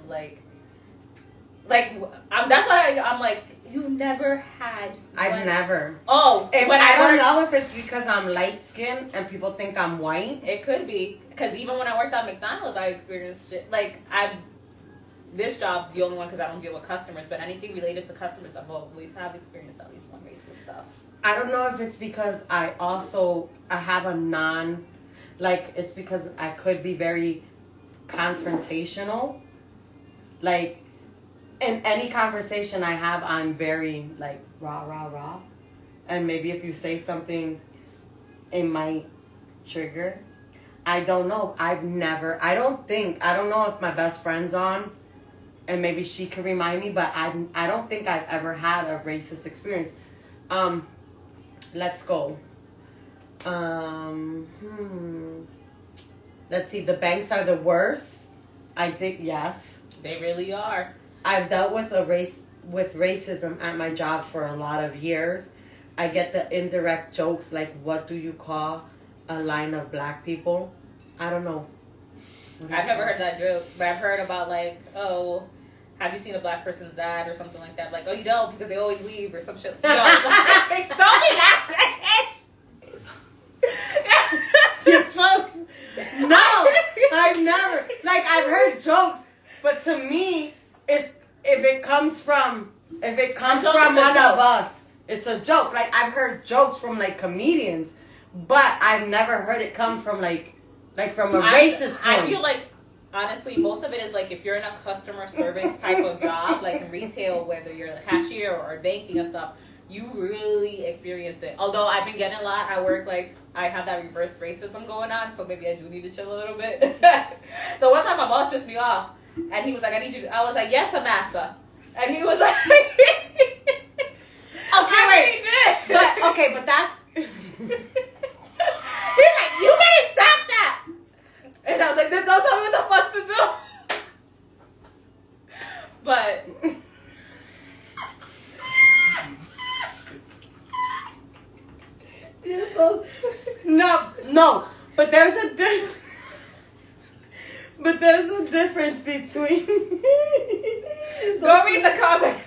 A: that's why I'm like, you've never had.
C: I've never.
A: Oh,
C: I don't know if it's because I'm light skinned and people think I'm white.
A: It could be because even when I worked at McDonald's, I experienced shit. Like this job's the only one because I don't deal with customers. But anything related to customers, I've always have experienced at least one racist stuff.
C: I don't know if it's because I have a it's because I could be very confrontational, like. In any conversation I have, I'm very, like, rah, rah, rah. And maybe if you say something, it might trigger. I don't know. I don't know if my best friend's on, and maybe she could remind me, but I don't think I've ever had a racist experience. Let's go. Let's see. The banks are the worst. I think yes.
A: They really are.
C: I've dealt with racism at my job for a lot of years. I get the indirect jokes like, "What do you call a line of black people?" I don't know.
A: I've never heard that joke, but I've heard about like, oh, have you seen a black person's dad or something like that? Like, oh, you don't because they always leave or some shit. No, like, don't be that.
C: You're close. No, I've never. Like, I've heard jokes, but to me, if it comes from one of us, it's a joke. Like, I've heard jokes from like comedians, but I've never heard it come from like from a racist point.
A: I feel like, honestly, most of it is like if you're in a customer service type of job, like in retail, whether you're a cashier or banking and stuff, you really experience it. Although I've been getting a lot at work, like I have that reverse racism going on, so maybe I do need to chill a little bit. The one time my boss pissed me off, and he was like, "I need you to," I was like, "Yes, master," and he was like,
C: "Okay, wait, but that's."
A: He's like, "You better stop that," and I was like, "Then don't tell me what the fuck to do." But
C: no, but there's a difference between.
A: Go read the comment.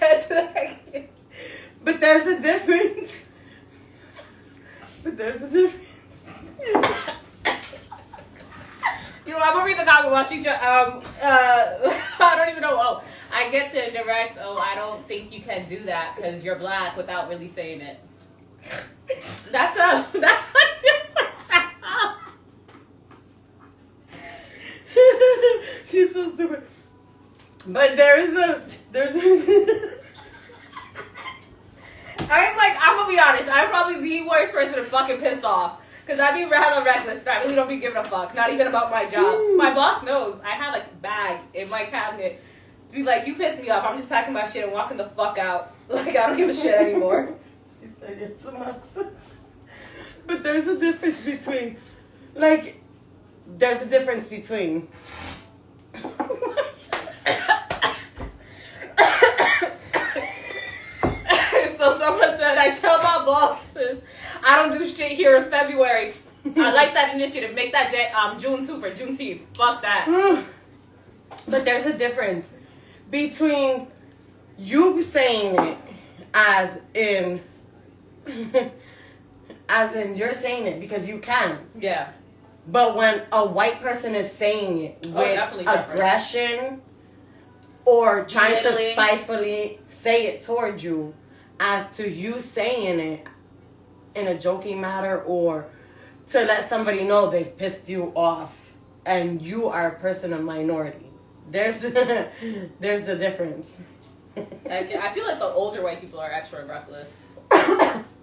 C: But there's a difference.
A: You know, I'm gonna read the comment while she I don't even know. Oh, I get the direct. Oh, I don't think you can do that because you're black without really saying it. That's 100%.
C: She's so stupid. But there's a.
A: I'm gonna be honest. I'm probably the worst person to fucking piss off. Because I be hella reckless and I really don't be giving a fuck. Not even about my job. My boss knows. I have like a bag in my cabinet to be like, you piss me off. I'm just packing my shit and walking the fuck out. Like, I don't give a shit anymore.
C: She said it's a must. But there's a difference between. Like, there's a difference between.
A: So someone said, I tell my bosses I don't do shit here in February. I like that initiative. Make that June 2 for Juneteenth. Fuck that.
C: But there's a difference between you saying it as in you're saying it because you can.
A: Yeah.
C: But when a white person is saying it with aggression or trying to spitefully say it towards you, as to you saying it in a joking manner or to let somebody know they've pissed you off and you are a person of minority. There's the difference.
A: I feel like the older white people are extra reckless.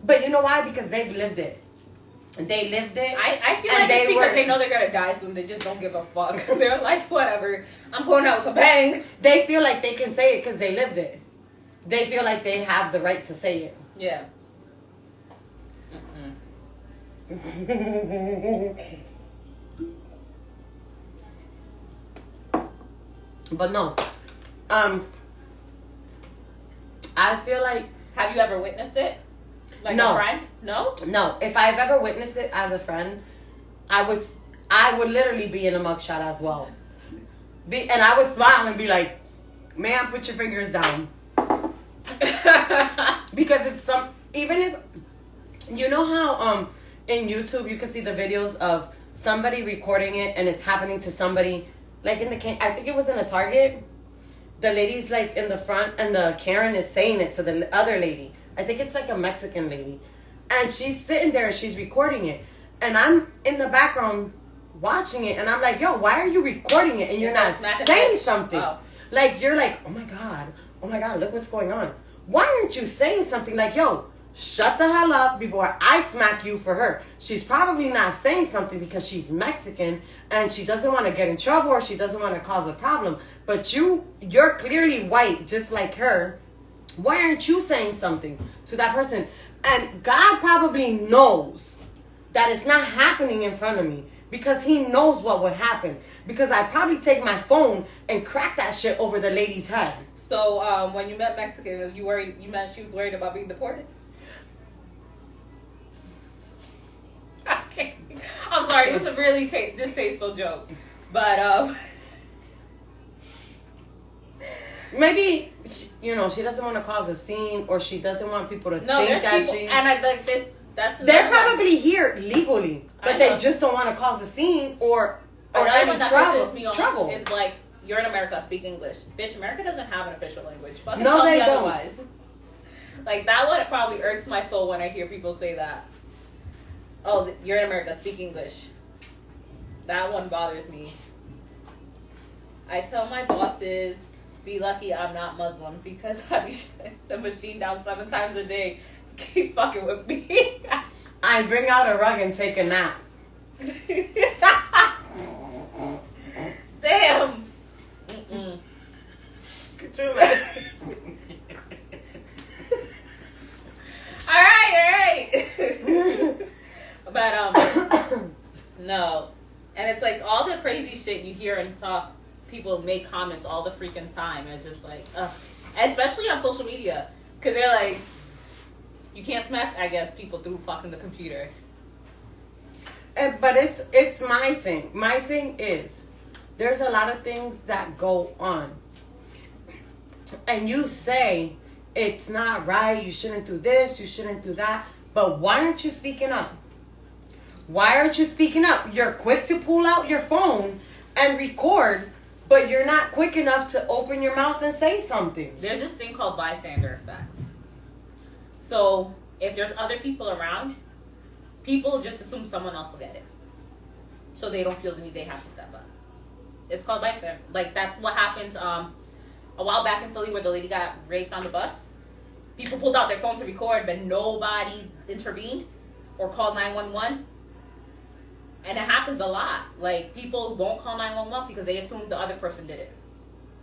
C: But you know why? Because they've lived it. They lived it.
A: I feel like it's because they know they're gonna die soon. They just don't give a fuck. They're like, whatever. I'm going out with a bang.
C: They feel like they can say it because they lived it. They feel like they have the right to say it.
A: Yeah.
C: But no. I feel like.
A: Have you ever witnessed it? Like
C: no.
A: A friend? No?
C: No. If I've ever witnessed it as a friend, I would literally be in a mugshot as well. And I would smile and be like, "Man, put your fingers down." Because it's even if you know how in YouTube you can see the videos of somebody recording it and it's happening to somebody like I think it was in a Target. The lady's like in the front and the Karen is saying it to the other lady. I think it's like a Mexican lady. And she's sitting there and she's recording it. And I'm in the background watching it and I'm like, yo, why are you recording it and you're not saying something? Oh. Like you're like, oh my god, look what's going on. Why aren't you saying something like, yo, shut the hell up before I smack you for her? She's probably not saying something because she's Mexican and she doesn't want to get in trouble or she doesn't want to cause a problem. But you're clearly white just like her. Why aren't you saying something to that person? And God probably knows that it's not happening in front of me because he knows what would happen. Because I probably take my phone and crack that shit over the lady's head.
A: So when you met Mexican, you meant she was worried about being deported? Okay. I'm sorry, it was a really distasteful joke. But
C: maybe she doesn't want to cause a scene, or she doesn't want people to think that
A: people,
C: she's.
A: And I like this.
C: They're probably here legally, but they just don't want to cause a scene or any trouble.
A: Is like, you're in America, speak English. Bitch, America doesn't have an official language. Fucking
C: no,
A: tell
C: they
A: me
C: don't.
A: Otherwise. Like, that one probably irks my soul when I hear people say that. Oh, you're in America, speak English. That one bothers me. I tell my bosses, be lucky I'm not Muslim, because I be shutting the machine down 7 times a day. Keep fucking with me.
C: I bring out a rug and take a nap.
A: Damn. Mm-mm.
C: Could you imagine?
A: All right. But no, and it's like all the crazy shit you hear and saw people make comments all the freaking time. It's just like, especially on social media, because they're like, you can't smack, I guess, people through fucking the computer.
C: But it's my thing. My thing is, there's a lot of things that go on, and you say it's not right. You shouldn't do this. You shouldn't do that. But why aren't you speaking up? Why aren't you speaking up? You're quick to pull out your phone and record, but you're not quick enough to open your mouth and say something.
A: There's this thing called bystander effect. So if there's other people around, people just assume someone else will get it. So they don't feel the need they have to step up. It's called bystander. Like, that's what happened a while back in Philly where the lady got raped on the bus. People pulled out their phone to record, but nobody intervened or called 911. And it happens a lot. Like, people won't call 911 because they assume the other person did it.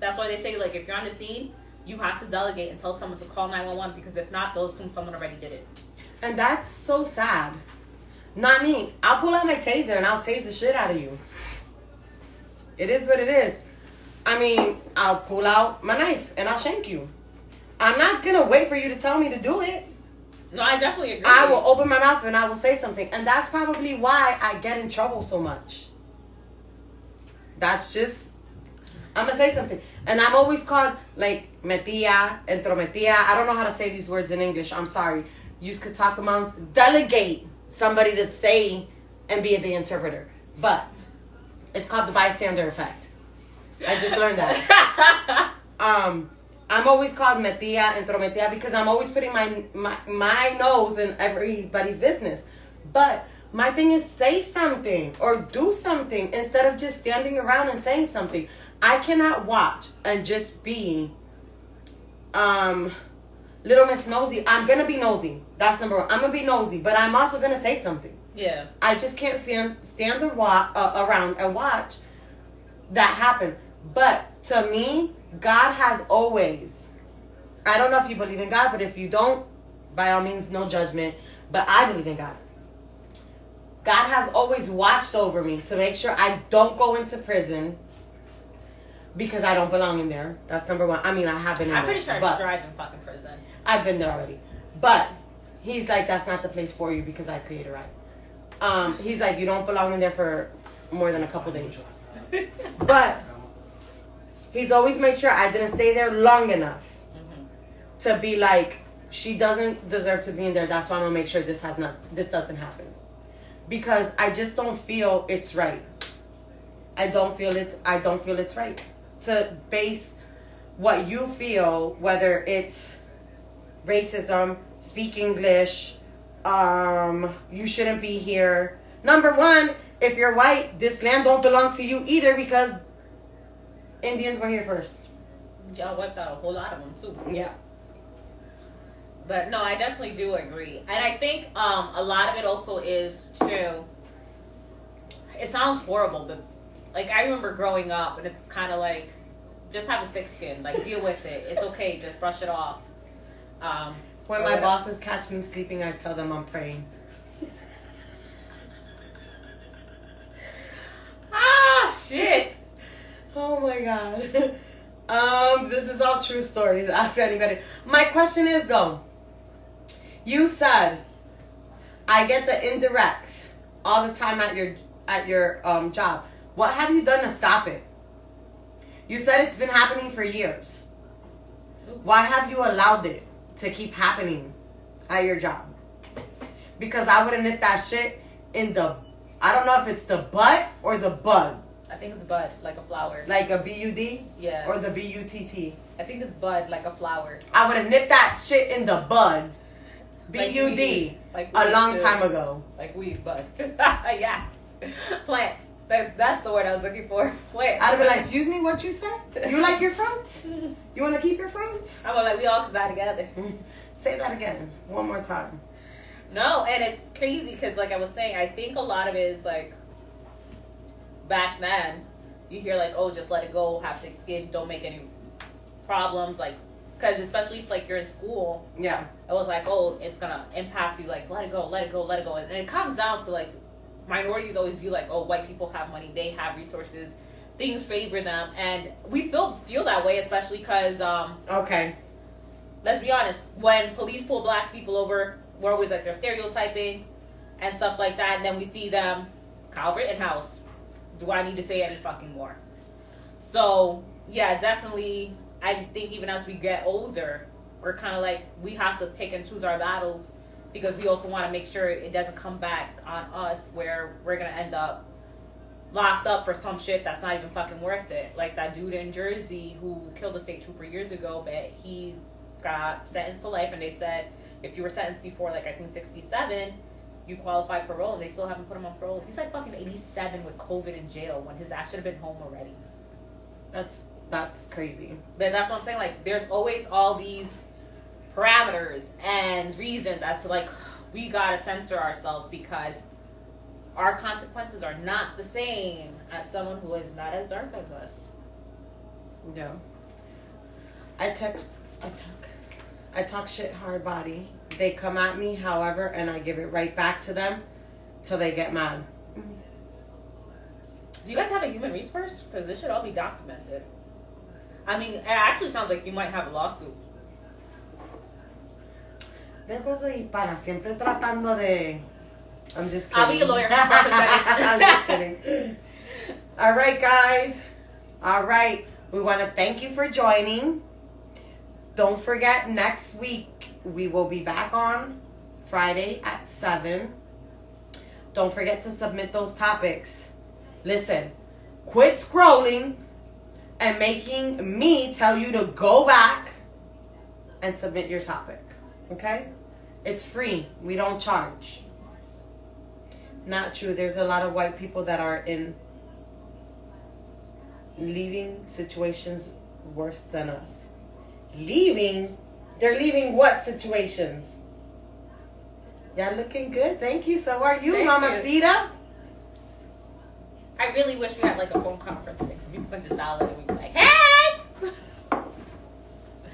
A: That's why they say, like, if you're on the scene, you have to delegate and tell someone to call 911, because if not, they'll assume someone already did it.
C: And that's so sad. Not me. I'll pull out my taser and I'll tase the shit out of you. It is what it is. I mean, I'll pull out my knife and I'll shank you. I'm not going to wait for you to tell me to do it.
A: No, I definitely agree.
C: I will open my mouth and I will say something. And that's probably why I get in trouble so much. That's just, I'm going to say something. And I'm always called, like, metía, entrometía. I don't know how to say these words in English. I'm sorry. Use katakamans. Delegate somebody to say and be the interpreter. But it's called the bystander effect. I just learned that. I'm always called metía, entrometía, because I'm always putting my nose in everybody's business. But my thing is, say something or do something instead of just standing around and saying something. I cannot watch and just be Little Miss Nosy. I'm going to be nosy. That's number one. I'm going to be nosy, but I'm also going to say something.
A: Yeah.
C: I just can't stand around and watch that happen. But to me, God has always, I don't know if you believe in God, but if you don't, by all means, no judgment. But I believe in God. God has always watched over me to make sure I don't go into prison because I don't belong in there. That's number one. I mean, I have been in there.
A: I'm pretty sure I strive in fucking prison.
C: I've been there already. But he's like, that's not the place for you because I created right. He's like, you don't belong in there for more than a couple days. But he's always made sure I didn't stay there long enough to be like, she doesn't deserve to be in there. That's why I'm gonna make sure this doesn't happen. Because I just don't feel it's right. I don't feel it's right to base what you feel, whether it's racism, speak English, you shouldn't be here. Number one, if you're white, this land don't belong to you either because Indians were here first.
A: Y'all wiped out a whole lot of them too.
C: Yeah.
A: But no, I definitely do agree. And I think a lot of it also is too, it sounds horrible, but like I remember growing up and it's kind of like, just have a thick skin, like deal with it. It's okay, just brush it off.
C: When my bosses catch me sleeping, I tell them I'm praying.
A: Ah, shit.
C: Oh my god. This is all true stories. Ask anybody. My question is though, you said I get the indirects all the time at your job. What have you done to stop it? You said it's been happening for years. Why have you allowed it to keep happening at your job? Because I would have nipped that shit in the, I don't know if it's the butt or the bud.
A: I think it's bud, like a flower.
C: Like a B-U-D?
A: Yeah.
C: Or the B-U-T-T?
A: I think it's bud, like a flower.
C: I would have nipped that shit in the bud. B-U-D.
A: Like
C: a long time ago.
A: Like weed, bud. Yeah. Plants. That's the word I was looking for. Plants.
C: I'd have been like, excuse me, what you said? You like your friends? You want to keep your friends?
A: I'm like, we all could die together.
C: Say that again. One more time.
A: No, and it's crazy because, like I was saying, I think a lot of it is like, back then, you hear like, oh, just let it go, have thick skin, don't make any problems, like, because especially if like you're in school,
C: yeah,
A: it was like, oh, it's gonna impact you, like, let it go, let it go, let it go, and it comes down to like, minorities always view like, oh, white people have money, they have resources, things favor them, and we still feel that way, especially because,
C: okay,
A: let's be honest, when police pull black people over, we're always like, they're stereotyping and stuff like that, and then we see them, Kyle Rittenhouse. Do I need to say any fucking more? So, yeah, definitely, I think even as we get older, we're kind of like, we have to pick and choose our battles because we also want to make sure it doesn't come back on us where we're going to end up locked up for some shit that's not even fucking worth it. Like that dude in Jersey who killed a state trooper years ago, but he got sentenced to life, and they said if you were sentenced before, like, I think 67, you qualify parole, and they still haven't put him on parole. He's like fucking 87 with COVID in jail when his ass should have been home already.
C: That's crazy.
A: But that's what I'm saying. Like, there's always all these parameters and reasons as to, like, we gotta censor ourselves because our consequences are not the same as someone who is not as dark as us.
C: Yeah. I talk shit hard body. They come at me, however, and I give it right back to them till they get mad.
A: Do you guys have a human resource? Because this should all be documented. I mean, it actually sounds like you might have a lawsuit.
C: Del cosa y para siempre tratando de. I'm just kidding.
A: I'll be a lawyer.
C: I'm just kidding. All right, guys. All right. We want to thank you for joining. Don't forget, next week we will be back on Friday at 7. Don't forget to submit those topics. Listen, quit scrolling and making me tell you to go back and submit your topic. Okay? It's free. We don't charge. Not true. There's a lot of white people that are in leaving situations worse than us. Leaving? They're leaving what situations? Y'all looking good. Thank you. So are you, Mamacita?
A: I really wish we had like a phone conference thing so people could just dial in and we'd be like, hey!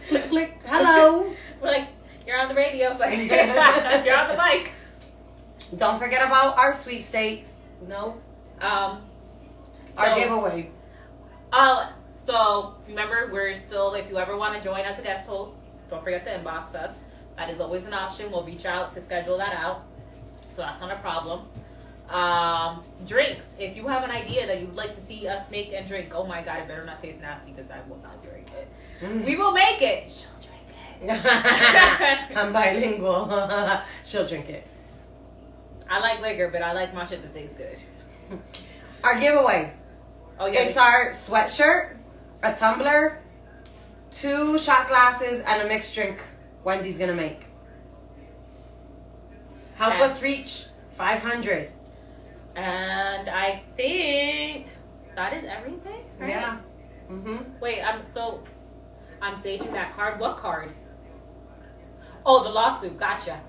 C: Click, click. Hello.
A: We're like, you're on the radio. It's like, you're on the mic.
C: Don't forget about our sweepstakes. No. Our giveaway.
A: So remember, we're still, if you ever want to join as a guest host, don't forget to inbox us. That is always an option. We'll reach out to schedule that out. So that's not a problem. Drinks. If you have an idea that you'd like to see us make and drink, oh my God, it better not taste nasty because I will not drink it. We will make it. She'll drink it.
C: I'm bilingual. She'll drink it.
A: I like liquor, but I like my shit that tastes good.
C: Our giveaway.
A: Oh yeah.
C: It's our sweatshirt, a tumbler, 2 shot glasses, and a mixed drink Wendy's gonna make. Help us reach 500.
A: And I think that is everything, right?
C: Yeah.
A: Wait, I'm staging that card. What card? Oh, the lawsuit. Gotcha.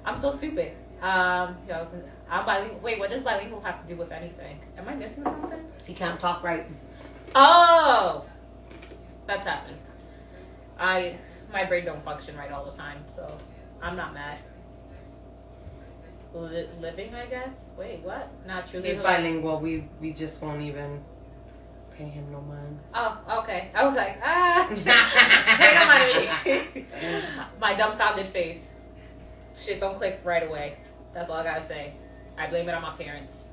A: I'm so stupid. I'm bilingual. Wait, what does bilingual have to do with anything? Am I missing something?
C: He can't talk right.
A: Oh, that's happened. my brain don't function right all the time, so I'm not mad. Living, I guess. Wait, what? Not truly.
C: He's bilingual. We just won't even pay him no mind.
A: Oh, okay. I was like, pay no money. My dumbfounded face. Shit don't click right away. That's all I gotta say. I blame it on my parents.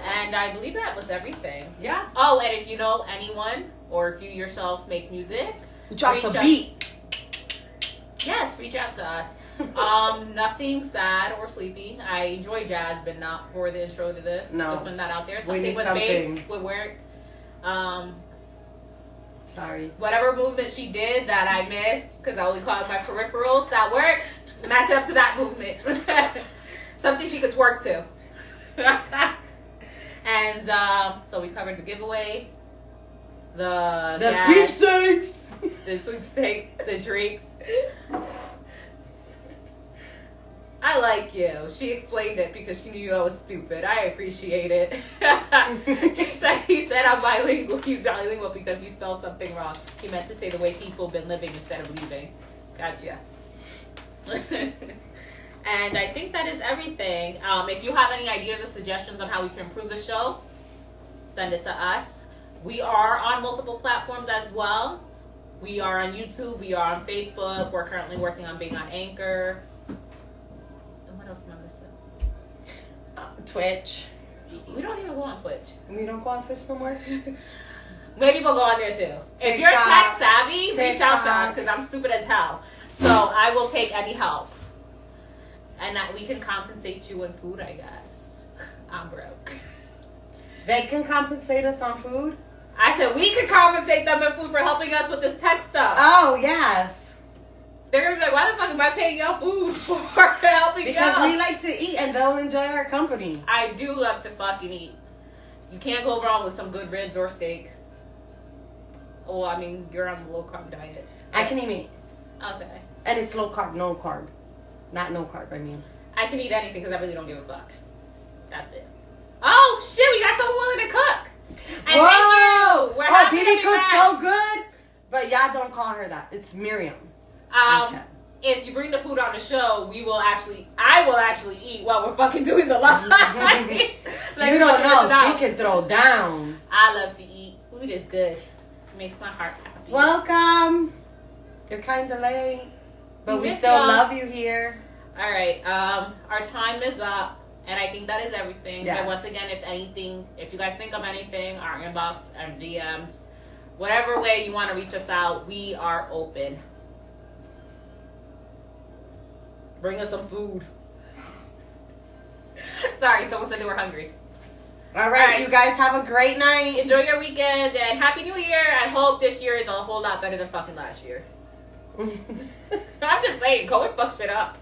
A: And I believe that was everything.
C: Yeah.
A: Oh, and if you know anyone, or if you yourself make music,
C: Drops a beat.
A: Yes, reach out to us. Nothing sad or sleepy. I enjoy jazz, but not for the intro to this.
C: No.
A: Just putting that out there.
C: We
A: Something
C: need
A: with
C: something.
A: bass would work.
C: Sorry.
A: Whatever movement she did that I missed, because I only call it my peripherals, that works. Match up to that movement. Something she could twerk to. And so we covered the giveaway, the gas,
C: sweepstakes,
A: the drinks. I like you. She explained it because she knew I was stupid. I appreciate it. He said I'm bilingual. He's bilingual because you spelled something wrong. He meant to say the way people been living instead of leaving. Gotcha. And I think that is everything. If you have any ideas or suggestions on how we can improve the show, send it to us. We are on multiple platforms as well. We are on YouTube. We are on Facebook. We're currently working on being on Anchor. And what else am I missing?
C: Twitch.
A: We don't even go on Twitch.
C: We don't go on Twitch no more.
A: Maybe we'll go on there too. If you're tech savvy, reach out to us because I'm stupid as hell. So I will take any help. And that we can compensate you in food, I guess. I'm broke.
C: They can compensate us on food?
A: I said we can compensate them in food for helping us with this tech stuff.
C: Oh, yes.
A: They're going to be like, why the fuck am I paying y'all food for helping y'all?
C: Because we like to eat and they'll enjoy our company.
A: I do love to fucking eat. You can't go wrong with some good ribs or steak. Oh, I mean, you're on a low-carb diet.
C: I can eat meat.
A: Okay.
C: And it's low carb, no carb. Not no carb, I mean.
A: I can eat anything because I really don't give a fuck. That's it. Oh, shit, we got someone willing to cook. And
C: Whoa!
A: thank you. We're happy to
C: Bibi
A: be
C: cooks
A: back.
C: so good. But y'all don't call her that. It's Miriam. Okay.
A: If you bring the food on the show, I will actually eat while we're fucking doing the live. Like,
C: You don't know. She can throw down.
A: I love to eat. Food is good. It makes my heart happy.
C: Welcome. You're kind of late. But we
A: miss
C: still
A: y'all.
C: love you here.
A: All right. Our time is up. And I think that is everything.
C: Yes.
A: And once again, if you guys think of anything, our inbox, our DMs, whatever way you want to reach us out, we are open. Bring us some food. Sorry, someone said they were hungry.
C: All right, you guys have a great night.
A: Enjoy your weekend and Happy New Year. I hope this year is a whole lot better than fucking last year. I'm just saying, COVID fucks shit up.